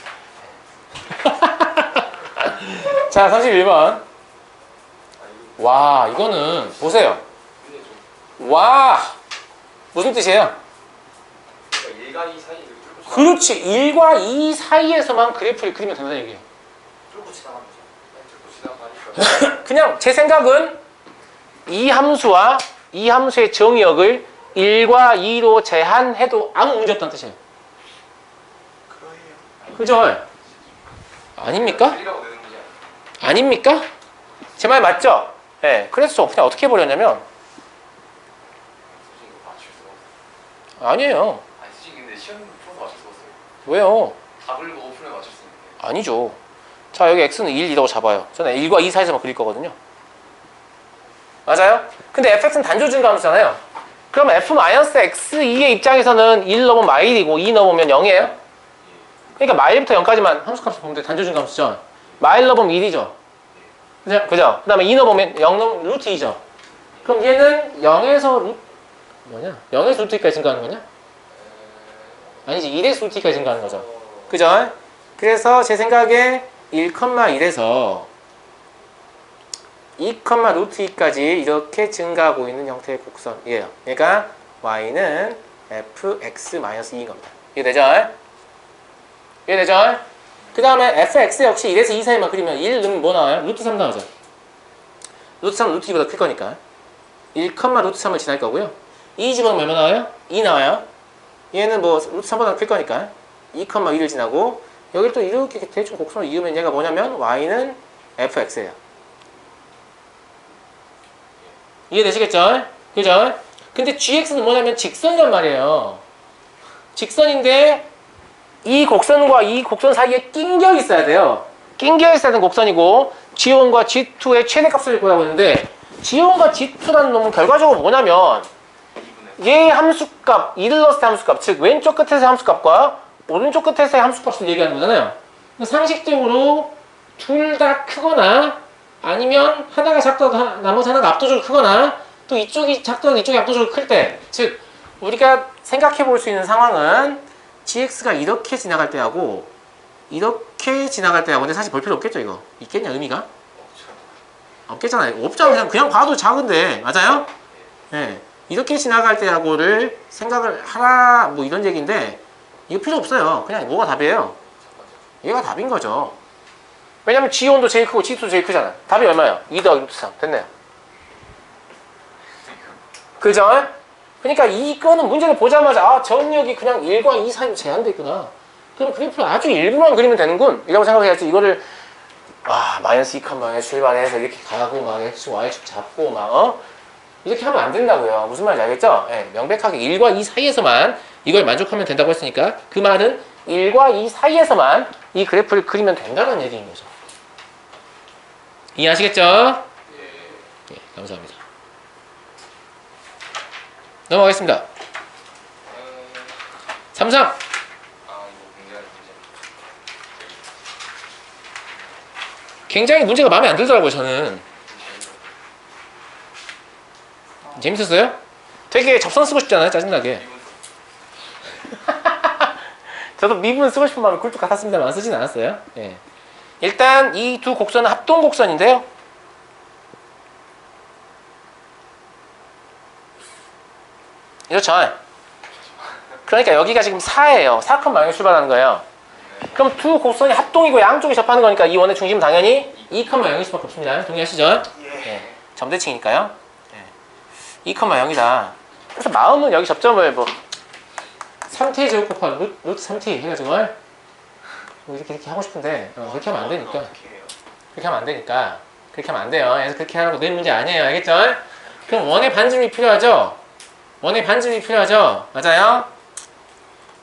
자, 31번. 와, 이거는 보세요. 와, 무슨 뜻이에요?
그러니까 1과 2 사이 이렇게 뚫고
그렇지. 1과 2 사이에서만 그래프를 그리면 된다는 얘기예요.
뚫고 지나가면 되죠. 뚫고 지나가니까
그냥 제 생각은 이 함수와 이 함수의 정의역을 1과 2로 제한해도 아무 문제 없다는 뜻이에요. 그죠? 아닙니까?
1이라고 내는 거지
아닙니까? 제 말 맞죠? 예. 네. 그래서 그냥 어떻게 해버렸냐면
솔직히 이거 맞출 수가 없어요.
아니에요.
아니 솔직히 근데 시험 풀어서 맞출 수가 없어요.
왜요?
답을 보고 풀면 맞출 수 있는데
아니죠. 자, 여기 x는 1, 2라고 잡아요. 저는 1과 2 사이에서만 그릴 거거든요. 맞아요? 근데 fx는 단조 증가함수잖아요. 그럼 f-x2의 입장에서는 1 넣으면 마일이고 2 넣으면 0이에요? 그러니까 마일부터 0까지만 함수값을 보면 돼. 단조 증가함수죠. 마일 넣으면 1이죠. 그죠? 그 다음에 2 넣으면 0 넣으면 루트 2죠. 그럼 얘는 0에서 뭐냐? 0에서 루트 2까지 증가하는 거냐? 아니지. 1에서 루트 2까지 증가하는 거죠. 그죠? 그래서 제 생각에 1,1에서 2, 루트 2까지 이렇게 증가하고 있는 형태의 곡선이에요. 그러니까 y는 fx-2인 겁니다. 이해되죠? 이해되죠? 그 다음에 fx 역시 1에서 2 사이만 그리면 1 넣으면 뭐 나와요? 루트 3 나오죠. 루트 3은 루트 2보다 클 거니까 1, 루트 3을 지날 거고요. 2 집어넣으면 얼마 나와요? 2 나와요. 얘는 뭐 루트 3보다 클 거니까 2, 2를 지나고 여기를 또 이렇게 대충 곡선을 이으면 얘가 뭐냐면 y는 fx예요. 이해되시겠죠? 그죠? 근데 gx는 뭐냐면 직선이란 말이에요. 직선인데 이 곡선과 이 곡선 사이에 낑겨 있어야 돼요. 낑겨 있어야 되는 곡선이고 g1과 g2의 최대값을 구하고 있는데 g1과 g2라는 놈은 결과적으로 뭐냐면 얘 함수값, 이들러스트 함수값, 즉 왼쪽 끝에서의 함수값과 오른쪽 끝에서의 함수값을 얘기하는 거잖아요. 상식적으로 둘 다 크거나 아니면 하나가 작더라도 나머지 하나가 압도적으로 크거나 또 이쪽이 작더라도 이쪽이 압도적으로 클 때, 즉 우리가 생각해 볼 수 있는 상황은 gx가 이렇게 지나갈 때하고 이렇게 지나갈 때하고, 근데 사실 볼 필요 없겠죠. 이거 있겠냐 의미가? 없겠잖아요. 없잖아요. 그냥 봐도 작은데 맞아요? 네. 이렇게 지나갈 때하고를 생각을 하라 뭐 이런 얘기인데 이거 필요 없어요. 그냥 뭐가 답이에요? 얘가 답인 거죠. 왜냐면 G1도 제일 크고 G2도 제일 크잖아. 답이 얼마예요? 2 더하기 루트 3 됐네요. 그죠? 그러니까 이거는 문제를 보자마자 아 전역이 그냥 1과 2 사이로 제한되어 있구나. 그럼 그래프를 아주 일부만 그리면 되는군 이라고 생각해야지. 이거를 마이너스 2 칸방에 출발해서 이렇게 가고 막 X, Y축 잡고 막 이렇게 하면 안 된다고요. 무슨 말인지 알겠죠? 네, 명백하게 1과 2 사이에서만 이걸 만족하면 된다고 했으니까 그 말은 1과 2 사이에서만 이 그래프를 그리면 된다는 얘기인 거죠. 이해하시겠죠? 예, 감사합니다. 넘어가겠습니다. 3.3
이거 굉장히
굉장히 문제가 마음에 안 들더라고요. 저는 재밌었어요? 되게 접선 쓰고 싶잖아요. 짜증나게. 저도 미분 쓰고 싶은 마음이 굴뚝 같았습니다만 쓰진 않았어요. 예. 일단 이 두 곡선은 합동 곡선인데요. 이렇죠? 그러니까 여기가 지금 4예요. 4칸방향 출발하는 거예요. 그럼 두 곡선이 합동이고 양쪽이 접하는 거니까 이 원의 중심은 당연히 2칸방향일 수밖에 없습니다. 동의하시죠? 예. 점대칭이니까요. 예. 2칸방향이다. 그래서 마음은 여기 접점을 뭐 3t 제곱 곱하기 루트 3t 해가지고 뭐 이렇게 하고 싶은데 그렇게 하면 안 되니까. 그렇게 하면 안 되니까. 그렇게 하면 안 돼요. 그래서 그렇게 하라고 낸 문제 아니에요. 알겠죠? 그럼 원의 반지름이 필요하죠? 원의 반지름이 필요하죠? 맞아요?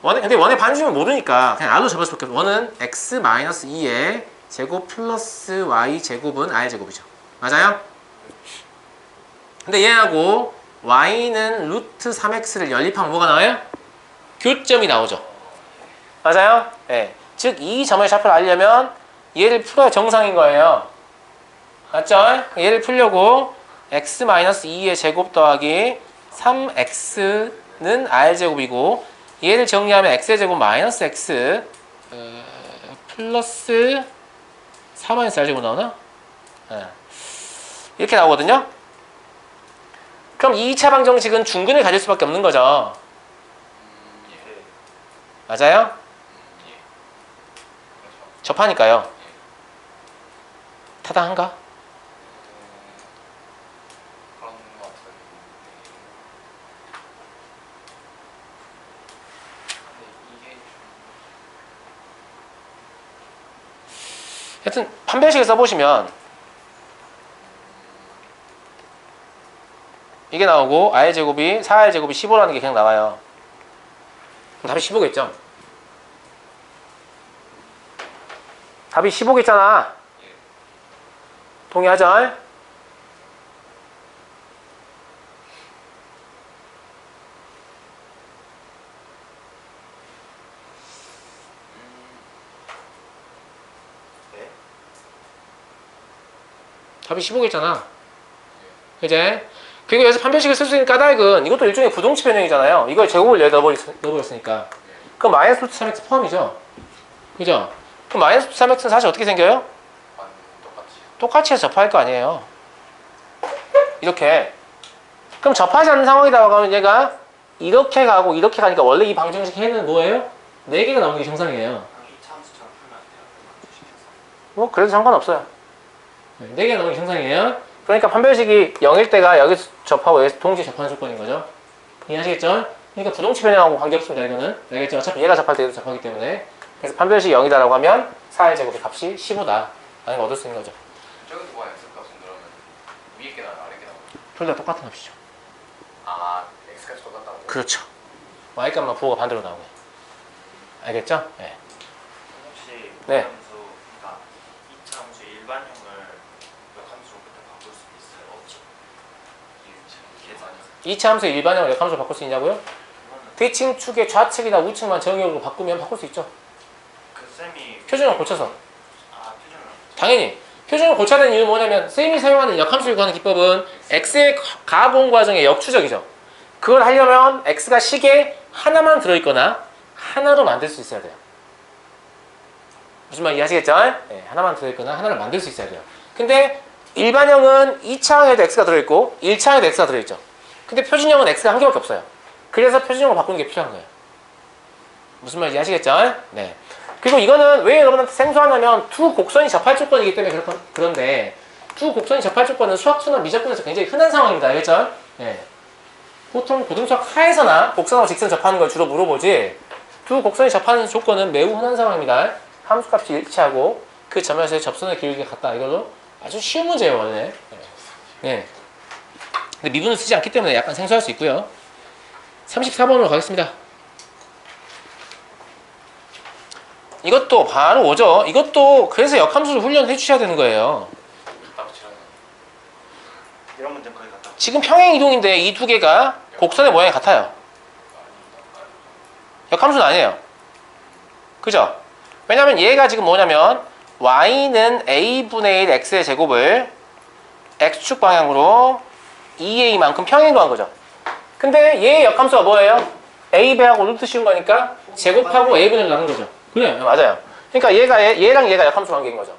근데 원의 반지름을 모르니까 그냥 r로 잡을 수밖에 없어요. 원은 x-2의 제곱 플러스 y 제곱은 r 제곱이죠. 맞아요? 근데 얘하고 y는 루트 3x를 연립하면 뭐가 나와요? 교점이 나오죠. 맞아요? 네. 즉 이 점의 좌표를 알려면 얘를 풀어야 정상인 거예요. 맞죠? 얘를 풀려고 x-2의 제곱 더하기 3x는 r제곱이고 얘를 정리하면 x의 제곱 마이너스 x 플러스 4-r제곱 나오나? 네. 이렇게 나오거든요. 그럼 2차 방정식은 중근을 가질 수밖에 없는 거죠. 맞아요? 접하니까요. 타당한가?
그런 것 같아요. 근데 이게
하여튼 판별식을 써보시면 이게 나오고 r제곱이 4r제곱이 15라는 게 그냥 나와요. 그럼 답이 15겠죠? 답이 15겠잖아. 동의하죠? 답이 15겠잖아. 그제? 그리고 여기서 판별식을 쓸 수 있는 까닭은 이것도 일종의 부동치 변형이잖아요. 이걸 제곱을 넣어버렸으니까. 그럼 마이너스 루트 3x 포함이죠. 그죠? 그럼 마이너스 루트 3x는 사실 어떻게 생겨요?
똑같이.
똑같이 해서 접할 거 아니에요. 이렇게. 그럼 접하지 않는 상황이라고 하면 얘가 이렇게 가고 이렇게 가니까 원래 이 방정식 해는 뭐예요? 4개가 나오는 게 정상이에요.
이 참수처럼 풀면 안 돼요? 시켜서.
뭐 그래도 상관없어요. 4개가 나오는 게 정상이에요. 그러니까 판별식이 0일 때가 여기 접하고 여기서 동시에 접하는 조건인 거죠. 이해하시겠죠? 그러니까 부동치 변형하고 관계없습니다. 이거는. 알겠죠? 어차피 얘가 접할 때도 접하기 때문에. 그래서 판별식이 0이다라고 하면 4의 제곱의 값이 15다 라는 걸 얻을 수 있는 거죠.
저기도 뭐야 x 값은 그러면 위에 게 나와 아래 게 나와?
둘 다 똑같은 값이죠.
아 x 값이 똑같다고?
그렇죠. y 값만 부호가 반대로 나오게. 알겠죠? 네.
혹시
네.
함수, 그러니까 이차함수 일반형을 역함수로 그때 바꿀 수 있어요? 없죠. 계산해서.
2차 함수의 일반형을 역함수로 바꿀 수 있냐고요?
그거는
대칭축의 좌측이나 우측만 정의역으로 바꾸면 바꿀 수 있죠.
그 쌤이
표준을 고쳐서.
표준을
당연히 표준을 고쳐야 되는 이유는 뭐냐면 쌤이 사용하는 역함수를 구하는 기법은 x의 가공 과정의 역추적이죠. 그걸 하려면 x가 식에 하나만 들어있거나 하나로 만들 수 있어야 돼요. 무슨 말 이해하시겠죠? 네, 하나만 들어있거나 하나를 만들 수 있어야 돼요. 근데 일반형은 2차항에도 x가 들어있고 1차항에도 x가 들어있죠. 근데 표준형은 x가 한 개밖에 없어요. 그래서 표준형으로 바꾸는 게 필요한 거예요. 무슨 말인지 아시겠죠? 네. 그리고 이거는 왜 여러분한테 생소하냐면 두 곡선이 접할 조건이기 때문에 그런데 두 곡선이 접할 조건은 수학수나 미적분에서 굉장히 흔한 상황입니다. 알겠죠? 네. 보통 고등수학 하에서나 곡선하고 직선 접하는 걸 주로 물어보지 두 곡선이 접하는 조건은 매우 흔한 상황입니다. 함수값이 일치하고 그 점에서의 접선의 길이가 같다. 이걸로 아주 쉬운 문제예요. 원래. 네. 근데 미분을 쓰지 않기 때문에 약간 생소할 수 있고요. 34번으로 가겠습니다. 이것도 바로 오죠. 이것도 그래서 역함수를 훈련해 주셔야 되는 거예요.
갖다 붙이라는
이런 문제는 거의 같다.
지금 평행 이동인데 이 두 개가 곡선의 모양이 같아요. 역함수는 아니에요. 그죠? 왜냐면 얘가 지금 뭐냐면 y는 a분의 1 x의 제곱을 x축 방향으로 2a만큼 평행 이동한 거죠. 근데 얘의 역함수가 뭐예요? a배하고 루트 씌운 거니까 제곱하고 a분의 1 나눈 거죠. 그래, 맞아요. 그러니까 얘랑 얘가 역함수 관계인 거죠.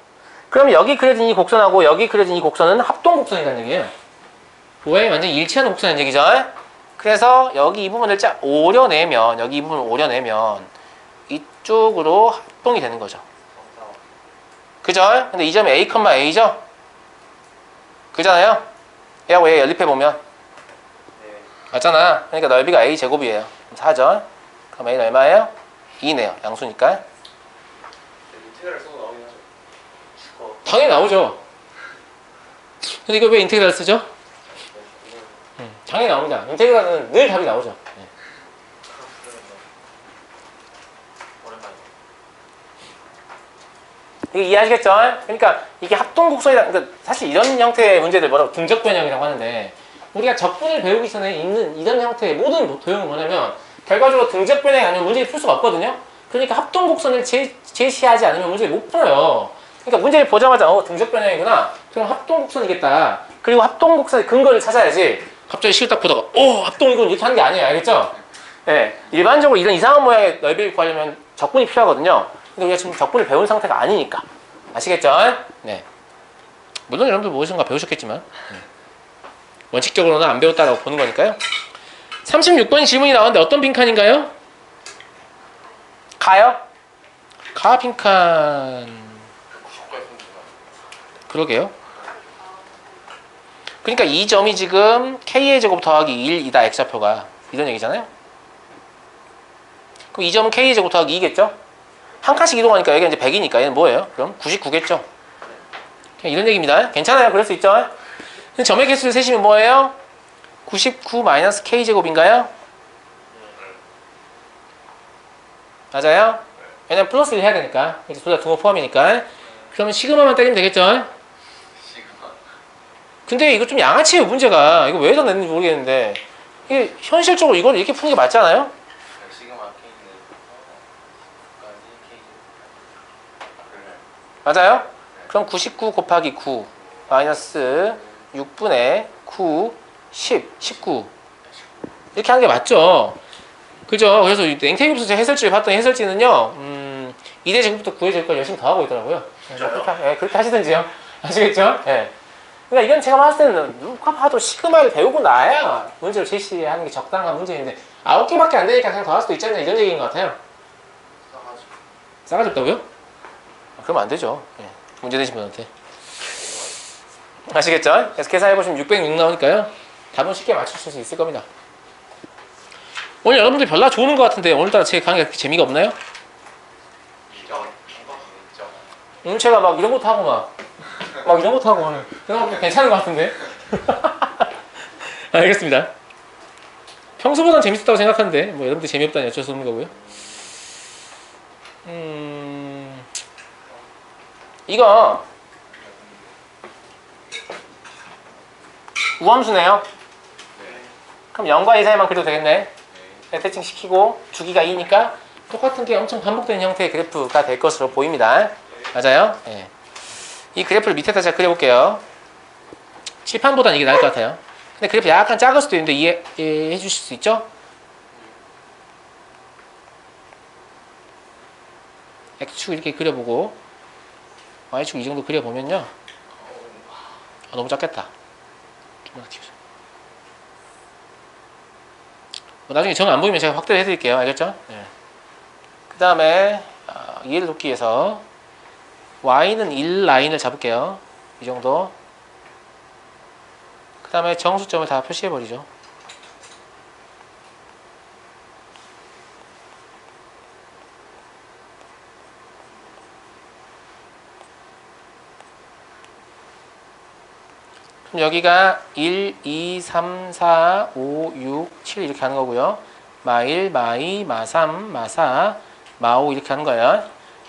그럼 여기 그려진 이 곡선하고 여기 그려진 이 곡선은 합동 곡선이라는 얘기예요. 왜? 완전히 일치하는 곡선이라는 얘기죠. 그래서 여기 이 부분을 오려내면 여기 이 부분을 오려내면 이쪽으로 합동이 되는 거죠. 그죠? 근데 이 점이 a, a죠? 그잖아요? 얘하고 얘 연립해 보면
네.
맞잖아. 그러니까 넓이가 a 제곱이에요. 4죠? 그럼 a는 얼마예요? 2네요. 양수니까.
인테그랄 써도 나오긴 하죠. 죽어.
당연히 나오죠. 근데 이거 왜 인테그랄 쓰죠? 당연히 나옵니다. 인테그랄은 늘 답이 나오죠. 네.
오랜만이네.
이게 이해하시겠죠? 그러니까 이게 합동곡선이라, 그러니까 사실 이런 형태의 문제들 뭐라고 등적변형이라고 하는데 우리가 적분을 배우기 전에 있는 이런 형태의 모든 도형은 뭐냐면 결과적으로 등적변형이 아니면 문제를 풀 수가 없거든요. 그러니까 합동곡선을 제시하지 않으면 문제를 못 풀어요. 그러니까 문제를 보자마자 등적변형이구나. 그럼 합동곡선이겠다. 그리고 합동곡선의 근거를 찾아야지. 갑자기 시를 딱 보다가 합동이군 이렇게 하는 게 아니에요. 알겠죠? 네, 일반적으로 이런 이상한 모양의 넓이를 구하려면 적분이 필요하거든요. 근데 우리가 지금 적분을 배운 상태가 아니니까. 아시겠죠? 네. 물론 여러분들 무엇인가 배우셨겠지만 원칙적으로는 안 배웠다라고 보는 거니까요. 36번 질문이 나왔는데 어떤 빈칸인가요? 가요? 가 빈칸.
90까지
그러게요. 그러니까 이 점이 지금 k의 제곱 더하기 1이다 x좌표가 이런 얘기잖아요. 그럼 이 점은 k의 제곱 더하기 2겠죠? 한 칸씩 이동하니까 여기가 이제 100이니까 얘는 뭐예요? 그럼 99겠죠? 그냥 이런 얘기입니다. 괜찮아요. 그럴 수 있죠? 점의 개수를 세시면 뭐예요? 99 마이너스 k 제곱인가요? 맞아요? 왜냐면 플러스를 해야 되니까. 이제 둘 다 등호 포함이니까. 그러면 시그마만 때리면 되겠죠?
시그마
근데 이거 좀 양아치예요, 문제가. 이거 왜 다 냈는지 모르겠는데. 이게 현실적으로 이걸 이렇게 푸는 게 맞지 않아요?
시그마 K는 까지 K
맞아요? 그럼 99 곱하기 9 마이너스 6분의 9 10 19 이렇게 하는 게 맞죠? 그죠? 그래서 냉태기부터 해설지를 봤더니 해설지는요 2대 제곱부터 9의 제곱까지 열심히 더하고 있더라고요. 그렇게 하시든지요. 아시겠죠? 예. 그러니까 이건 제가 봤을 때는 누가 봐도 시그마를 배우고 나야 문제를 제시하는 게 적당한 문제인데 9개밖에 안 되니까 그냥 더 할 수도 있잖아요. 이런 얘기인 것 같아요.
싸가지고.
싸가지 없다고요? 그러면 안 되죠. 예. 문제 내신 분한테. 아시겠죠? 그래서 계산해보시면 606 나오니까요. 답은 쉽게 맞추실 수 있을 겁니다. 오늘 여러분들 별나 좋은 것 같은데 오늘따라 제 강의가 그렇게 재미가 없나요?
있죠. 한번 있죠.
제가 막 이런 것도 하고 막 이런 것도 하고 하는 생각보다 괜찮은 것 같은데. 알겠습니다. 평소보단 재밌었다고 생각하는데 뭐 여러분들 재미없다니 어쩔 수 없는 거고요. 이거 우함수네요.
네.
그럼 0과 2 사이만 그려도 되겠네.
네.
대칭 시키고 주기가 2니까 똑같은 게 엄청 반복되는 형태의 그래프가 될 것으로 보입니다. 맞아요? 예. 이 그래프를 밑에다 제가 그려볼게요. 칠판보다는 이게 나을 것 같아요. 근데 그래프 약간 작을 수도 있는데 이해해 주실 수 있죠? X축 이렇게 그려보고 Y축 이 정도 그려보면요. 너무 작겠다. 좀만 키우자. 나중에 정 안 보이면 제가 확대를 해드릴게요. 알겠죠? 네. 그 다음에 이해를 돕기 위해서 Y는 1라인을 잡을게요. 이 정도. 그 다음에 정수점을 다 표시해버리죠. 그럼 여기가 1, 2, 3, 4, 5, 6, 7 이렇게 하는 거고요. 마1, 마2, 마3, 마4, 마5 이렇게 하는 거예요.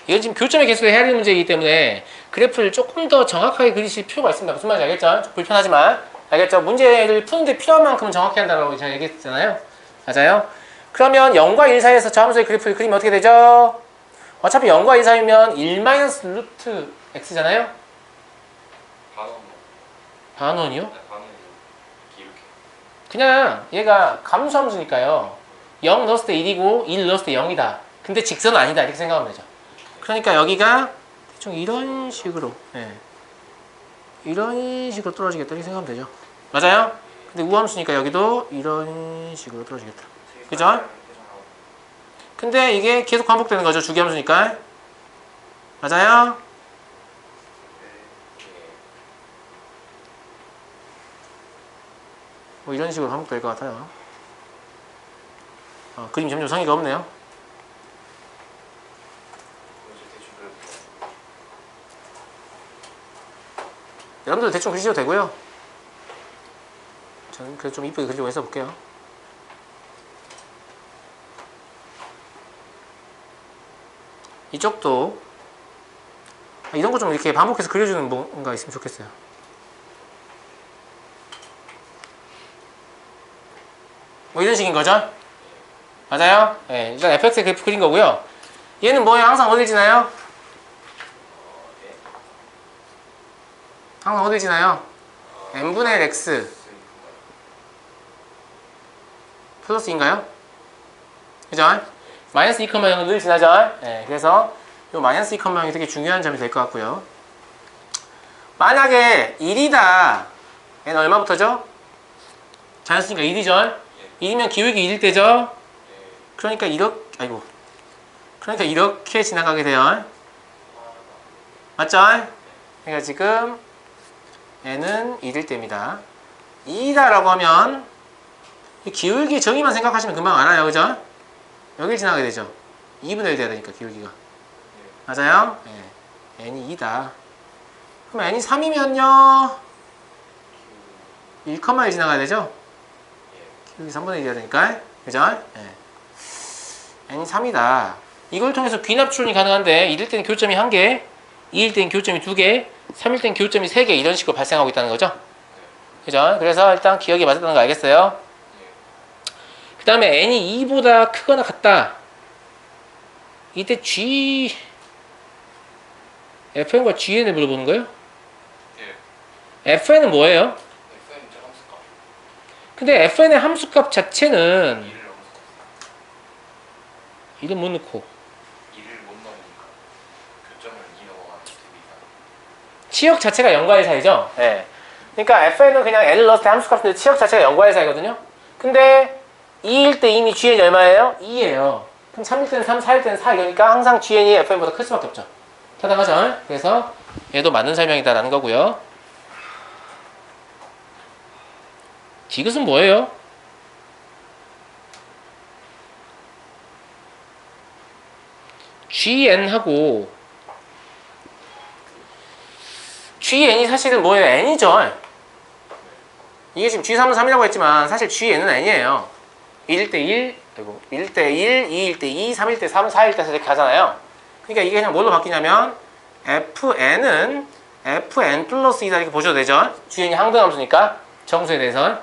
이건 지금 교점의 개수를 해야 되는 문제이기 때문에 그래프를 조금 더 정확하게 그리실 필요가 있습니다. 무슨 말인지 알겠죠? 좀 불편하지만 알겠죠? 문제를 푸는데 필요한 만큼 정확히 한다고 제가 얘기했잖아요. 맞아요? 그러면 0과 1 사이에서 저 함수의 그래프를 그리면 어떻게 되죠? 어차피 0과 1 사이면 1 마이너스 루트 x잖아요?
반원.
반원이요?
네, 반원. 이렇게.
그냥 얘가 감수함수니까요. 0 넣었을 때 1이고 1 넣었을 때 0이다. 근데 직선은 아니다. 이렇게 생각하면 되죠. 그러니까 여기가 대충 이런 식으로 이런 식으로 떨어지겠다. 이렇게 생각하면 되죠. 맞아요? 근데 우함수니까 여기도 이런 식으로 떨어지겠다. 그죠? 근데 이게 계속 반복되는 거죠. 주기함수니까. 맞아요? 뭐 이런 식으로 반복될 것 같아요. 그림 점점 성의가 없네요. 여러분들 대충 그리셔도 되고요. 저는 그래도 좀 이쁘게 그리려고 해서 볼게요. 이쪽도 이런 거 좀 이렇게 반복해서 그려주는 뭔가 있으면 좋겠어요. 뭐 이런 식인 거죠? 맞아요? 네, 일단 fx의 그래프 그린 거고요. 얘는 뭐예요? 항상 어딜 지나요? 항상 어딜 지나요? n분의 1 x 플러스인가요? 그죠? 마이너스 2,0을 늘 지나죠? 네, 그래서 이 마이너스 2,0이 되게 중요한 점이 될 것 같고요. 만약에 1이다. 얘는 얼마부터죠? 자연수니까 1이죠? 1이면 기울기 1일 때죠? 그러니까 이렇게 지나가게 돼요. 맞죠? 그러니까 지금 얘는 1일 때입니다. 2다라고 하면 기울기 정의만 생각하시면 금방 알아요. 그죠? 여길 지나가게 되죠. 2분의 1 돼야 되니까 기울기가. 맞아요? 네. n이 2다. 그럼 n이 3이면요 1,1 지나가야 되죠? 기울기 3분의 1 돼야 되니까. 그죠? 네. n이 3이다. 이걸 통해서 귀납출이 가능한데 1일 때는 교점이 1개, 2일 때는 교점이 2개, 3일 때는 교점이 3개 이런 식으로 발생하고 있다는 거죠. 그죠? 그래서 일단 기억이 맞았다는 거 알겠어요? 그 다음에 n이 2보다 크거나 같다. 이때 fn과 gn을 물어보는 거예요? fn은 뭐예요? 근데 fn의 함수값 자체는 1은 못 넣고
2를 못 넣으니까 교점을 2 넘어가는 대비가.
치역 자체가 0과 1 사이죠? 네. 그러니까 fn은 그냥 n을 넣었을 때 함수값인데 치역 자체가 0과의 사이거든요. 근데 2일 때 이미 gn이 얼마예요? 2예요. 그럼 3일 때는 3, 4일 때는 4. 이러니까 항상 gn이 fn보다 클 수밖에 없죠. 타당하죠? 그래서 얘도 맞는 설명이다라는 거고요. 디귿은 뭐예요? gn하고 gn이 사실은 뭐예요? n이죠. 이게 지금 G3은 3이라고 했지만 사실 gn은 n이에요. 1대 1, 그리고 1대 1, 2일 때 2, 3일 때 3, 4일 때 이렇게 하잖아요. 그러니까 이게 그냥 뭘로 바뀌냐면 fn은 fn 플러스 2다 이렇게 보셔도 되죠. gn이 항등함수니까 정수에 대해서,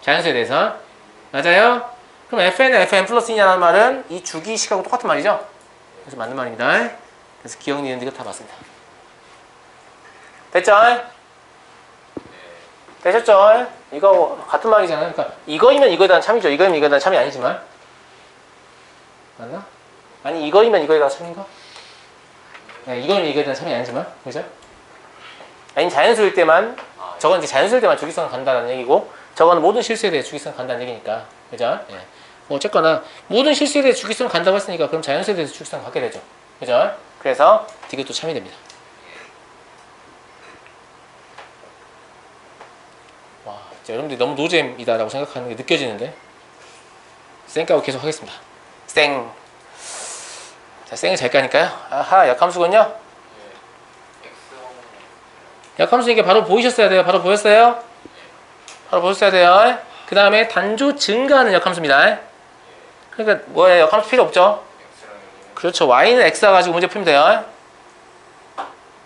자연수에 대해서. 맞아요? 그럼 fn은 fn 플러스 2냐는 말은 이 주기식하고 똑같은 말이죠. 그래서 맞는 말입니다. 그래서 기억, 니은, 이거 다 맞습니다. 됐죠? 되셨죠? 이거 같은 말이잖아요. 그러니까 이거이면 이거에 대한 참이죠. 이거이면 이거에 대한 참이 아니지만. 맞나? 아니 이거이면 이거에 대한 참인가? 네, 이거이면 이거에 대한 참이 아니지만. 그죠? 아니 자연수일 때만, 저건 이제 자연수일 때만 주기성을 간다는 얘기고, 저건 모든 실수에 대해 주기성을 간다는 얘기니까. 그죠? 예. 뭐 어쨌거나 모든 실수에 대해 주기성을 간다고 했으니까 그럼 자연수에 대해서 주기성을 갖게 되죠. 그죠? 그래서 디귿도 참이 됩니다. 와, 진짜 여러분들이 너무 노잼이다라고 생각하는 게 느껴지는데 쌩까고 계속 하겠습니다. 쌩. 자, 쌩을 잘 까니까요. 아하, 약함수군요. 약함수니까 바로 보이셨어야 돼요. 바로 보였어요? 바로 보였어야 돼요. 그 다음에 단조 증가하는 역함수입니다. 그러니까 뭐예요? 역함수 필요 없죠? 그렇죠. y는 x와 가지고 문제 풀면 돼요.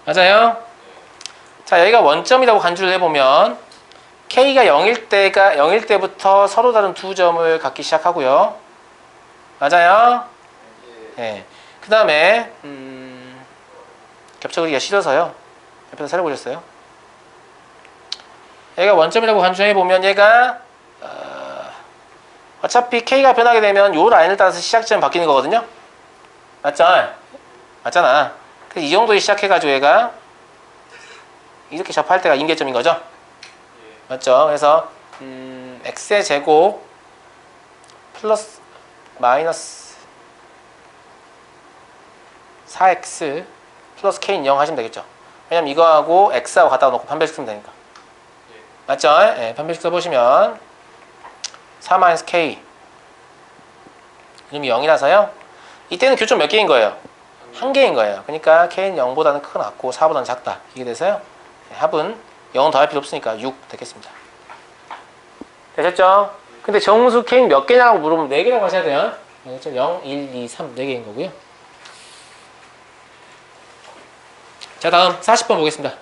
맞아요? 자, 여기가 원점이라고 간주를 해보면 k가 0일 때부터 서로 다른 두 점을 갖기 시작하고요. 맞아요? 네. 그 다음에 겹쳐 그리기가 싫어서요. 옆에서 살려보셨어요? 얘가 원점이라고 간주해보면 얘가 어차피 k가 변하게 되면 요 라인을 따라서 시작점이 바뀌는 거거든요. 맞죠? 맞잖아. 그래서 이 정도에 시작해가지고 얘가 이렇게 접할 때가 임계점인 거죠. 맞죠? 그래서 x의 제곱 플러스 마이너스 4x 플러스 k는 0 하시면 되겠죠. 왜냐면 이거하고 x하고 갖다가 놓고 판별식 쓰면 되니까. 맞죠? 예, 판별식 써보시면 4-k 이름이 0이라서요. 이때는 교점 몇 개인 거예요? 한 개인 거예요. 그러니까 k는 0보다는 크고 낮고 4보다는 작다. 이게 돼서요. 합은 0은 더할 필요 없으니까 6 되겠습니다. 되셨죠? 근데 정수 k는 몇 개냐고 물으면 4개라고 하셔야 돼요. 알겠죠? 0, 1, 2, 3 4개인 거고요. 자, 다음 40번 보겠습니다.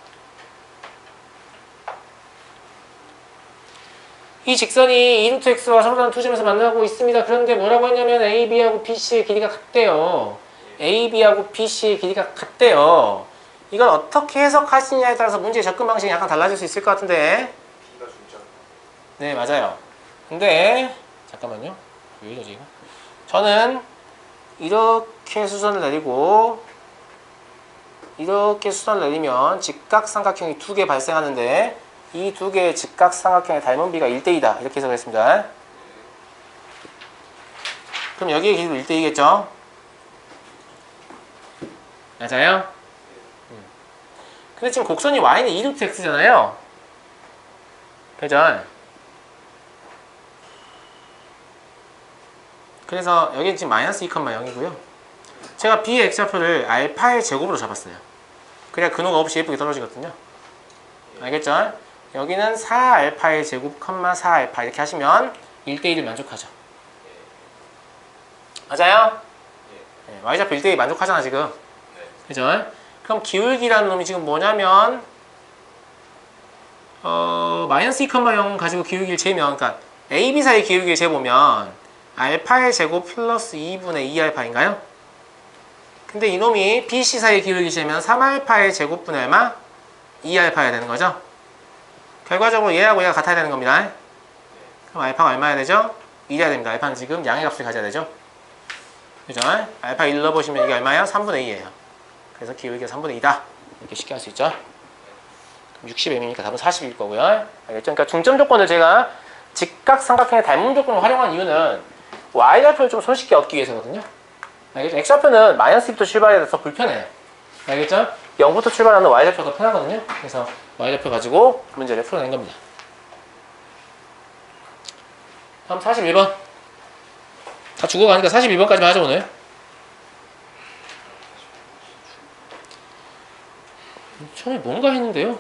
이 직선이 2루트x와 서로 다른 두 점에서 만나고 있습니다. 그런데 뭐라고 했냐면 AB하고 BC의 길이가 같대요. AB하고 BC의 길이가 같대요. 이건 어떻게 해석하시냐에 따라서 문제의 접근 방식이 약간 달라질 수 있을 것 같은데.
B가 중점.
네, 맞아요. 근데 잠깐만요. 왜 이러지 이거? 저는 이렇게 수선을 내리고 이렇게 수선을 내리면 직각삼각형이 2개 발생하는데 이 두 개의 직각삼각형의 닮은 비가 1대2다. 이렇게 해석했습니다. 그럼 여기의 길이도 1대2겠죠? 맞아요? 근데 지금 곡선이 y는 2루트 x잖아요. 그죠? 그래서 여기는 지금 마이너스 2,0이고요. 제가 b의 x좌표를 알파의 제곱으로 잡았어요. 그래야 근호가 없이 예쁘게 떨어지거든요. 알겠죠? 여기는 4알파의 제곱, 4알파 이렇게 하시면 1대1을 만족하죠. 맞아요? 네, y좌표 1대1 만족하잖아 지금. 그죠? 그럼 기울기라는 놈이 지금 뭐냐면 마이너스 2,0 가지고 기울기를 재면, 그러니까 a, b 사이 기울기를 재보면 알파의 제곱 플러스 2분의 2알파인가요? 근데 이놈이 b, c 사이 기울기 재면 3알파의 제곱분의 얼마? 2알파야 되는 거죠. 결과적으로 얘하고 얘가 같아야 되는 겁니다. 그럼 알파가 얼마야 되죠? 1이야 됩니다. 알파는 지금 양의 값을 가져야 되죠. 그죠? 알파 1 넣어보시면 이게 얼마예요? 3분의 2예요. 그래서 기울기가 3분의 2다. 이렇게 쉽게 할 수 있죠. 60m이니까 답은 40일 거고요. 알겠죠? 그러니까 중점 조건을 제가 직각삼각형의 닮음 조건을 활용한 이유는 y좌표를 좀 손쉽게 얻기 위해서거든요. 알겠죠? x좌표는 마이너스 2부터 출발해야 돼서 불편해요. 알겠죠? 0부터 출발하는 y좌표가 편하거든요. 그래서 y좌표 가지고 문제를 풀어낸 겁니다. 다음 41번. 다 죽어가니까 41번까지만 하죠, 오늘. 처음에 뭔가 했는데요.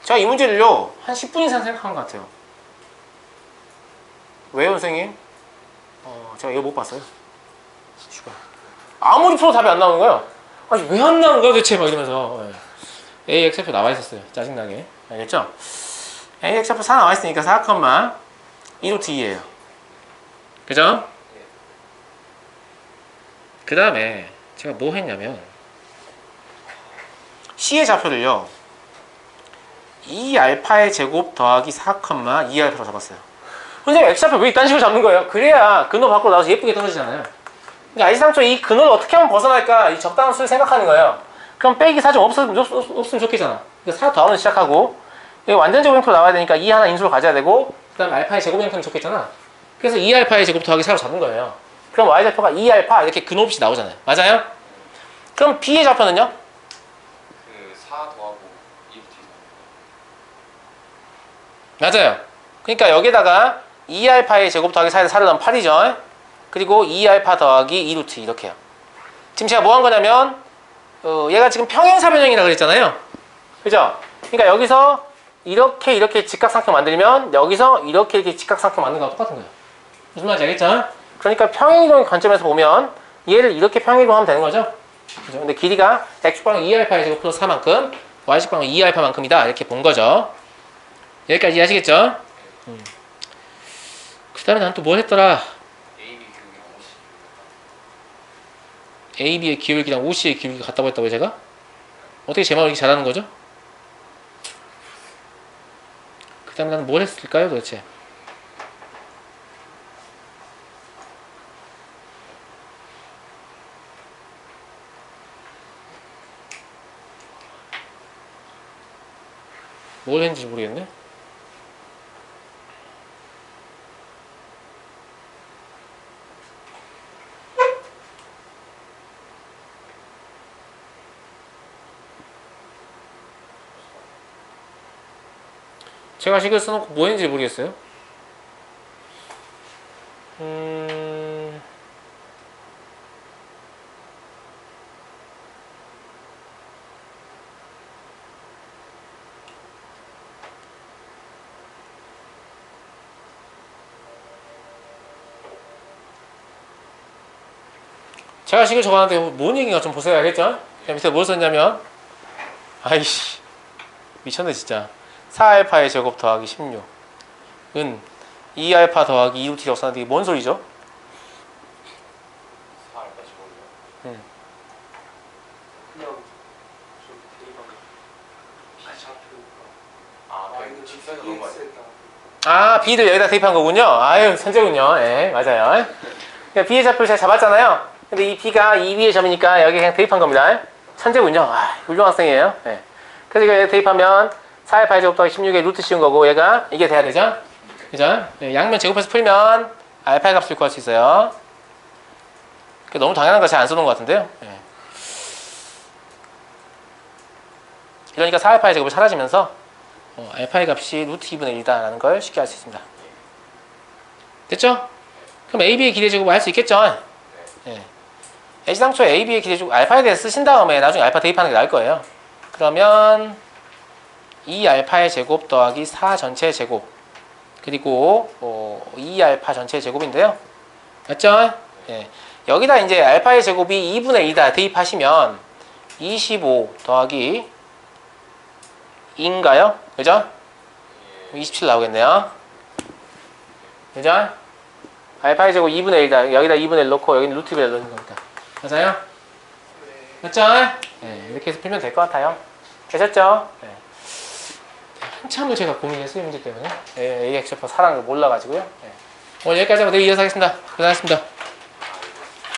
제가 이 문제를요, 한 10분 이상 생각한 것 같아요. 왜요, 선생님? 제가 이거 못 봤어요. 아무리 풀어도 답이 안 나오는 거예요. 아니, 왜 안 나오는 거야, 대체? 막 이러면서. A, X표 나와 있었어요. 짜증나게. 알겠죠? A, X표 4 나와 있으니까 4,2루트 2예요. 그죠? 그 다음에 제가 뭐 했냐면 C의 좌표를요 2알파의 제곱 더하기 4,2알파로 잡았어요. 선생님 X좌표 왜 이딴 식으로 잡는 거예요? 그래야 근호 밖으로 나와서 예쁘게 떨어지잖아요. 그러니까 알지상초 이 근호를 어떻게 하면 벗어날까 이 적당한 수를 생각하는 거예요. 그럼 빼기 4 좀 없으면 좋겠잖아. 그러니까 4 더하면 시작하고 완전 제곱 형태로 나와야 되니까 2 하나 인수로 가져야 되고 그 다음 알파의 제곱 형태는 좋겠잖아. 그래서 2알파의 제곱 더하기 4로 잡은 거예요. 그럼 y좌표가 2알파 이렇게 근호 없이 나오잖아요. 맞아요? 그럼 b의 좌표는요?
그 4 더하고 2루트.
맞아요. 그러니까 여기다가 2알파의 제곱 더하기 4에서 4를 넣으면 8이죠. 그리고 2알파 더하기 2루트 이렇게요. 지금 제가 뭐 한 거냐면 얘가 지금 평행사 변형이라고 그랬잖아요. 그죠? 그러니까 여기서 이렇게 직각삼각형 만들면 여기서 이렇게 직각삼각형 만드는 거랑 똑같은 거예요. 무슨 말인지 알겠죠? 그러니까 평행이동의 관점에서 보면 얘를 이렇게 평행이동하면 되는 거죠. 그죠? 근데 길이가 x축방은 2알파의 제곱 플러스 4만큼 y축방은 2알파만큼이다 이렇게 본 거죠. 여기까지 이해하시겠죠? 그 다음에 난 또 뭐 했더라? AB의 기울기랑 OC의 기울기가 같다고 했다고요 제가? 어떻게 제 말을 이렇게 잘하는 거죠? 그 다음에 나는 뭘 했을까요 도대체? 뭘 했는지 모르겠네. 제가 식을 써놓고 뭐 했는지 모르겠어요. 제가 식을 적어놨는데 뭔 얘기인가 좀 보세요. 알겠죠? 밑에 뭘 썼냐면 아이씨 미쳤네 진짜. 4알파의 제곱 더하기 16은 2알파 더하기 2루트라고 썼는데 이게 뭔 소리죠?
4알파 제곱이요.
그냥 좀 대입하면
그 직선으로 넘어가야 돼.
아 B를 여기다 대입한 거군요. 아유 천재군요. 예 맞아요. 그러니까 B의 좌표를 제가 잡았잖아요. 근데 이 B가 2B의 점이니까 여기 그냥 대입한 겁니다. 천재군요. 아 훌륭한 학생이에요. 예. 그래서 이거 대입하면 4알파의 제곱 더하기 16의 루트 씌운 거고 얘가 이게 돼야 되죠? 그죠? 네, 양면 제곱해서 풀면 알파의 값을 구할 수 있어요. 너무 당연한 거 잘 안 써놓은 것 같은데요. 네. 이러니까 4알파의 제곱이 사라지면서 알파의 값이 루트 2분의 1이다 라는 걸 쉽게 알 수 있습니다. 됐죠? 그럼 AB의 기대 제곱을 할 수 있겠죠? 네. 애시당초 AB의 기대 제곱 알파에 대해서 쓰신 다음에 나중에 알파 대입하는 게 나을 거예요. 그러면 2알파의 제곱 더하기 4 전체의 제곱 그리고 2알파 전체의 제곱인데요. 맞죠? 예. 여기다 이제 알파의 제곱이 2분의 2다 대입하시면 25 더하기 2인가요? 그죠? 27 나오겠네요. 그죠? 알파의 제곱 2분의 1이다. 여기다 2분의 1 넣고 여기는 루트 2분의 1 넣는 겁니다. 맞아요? 맞죠? 예. 이렇게 해서 풀면 될 것 같아요. 되셨죠? 예. 한참을 제가 고민했어요, 문제 때문에. AX표 사라는 걸 몰라가지고요. 오늘 여기까지 하고 내일 이어서 하겠습니다. 고생하셨습니다.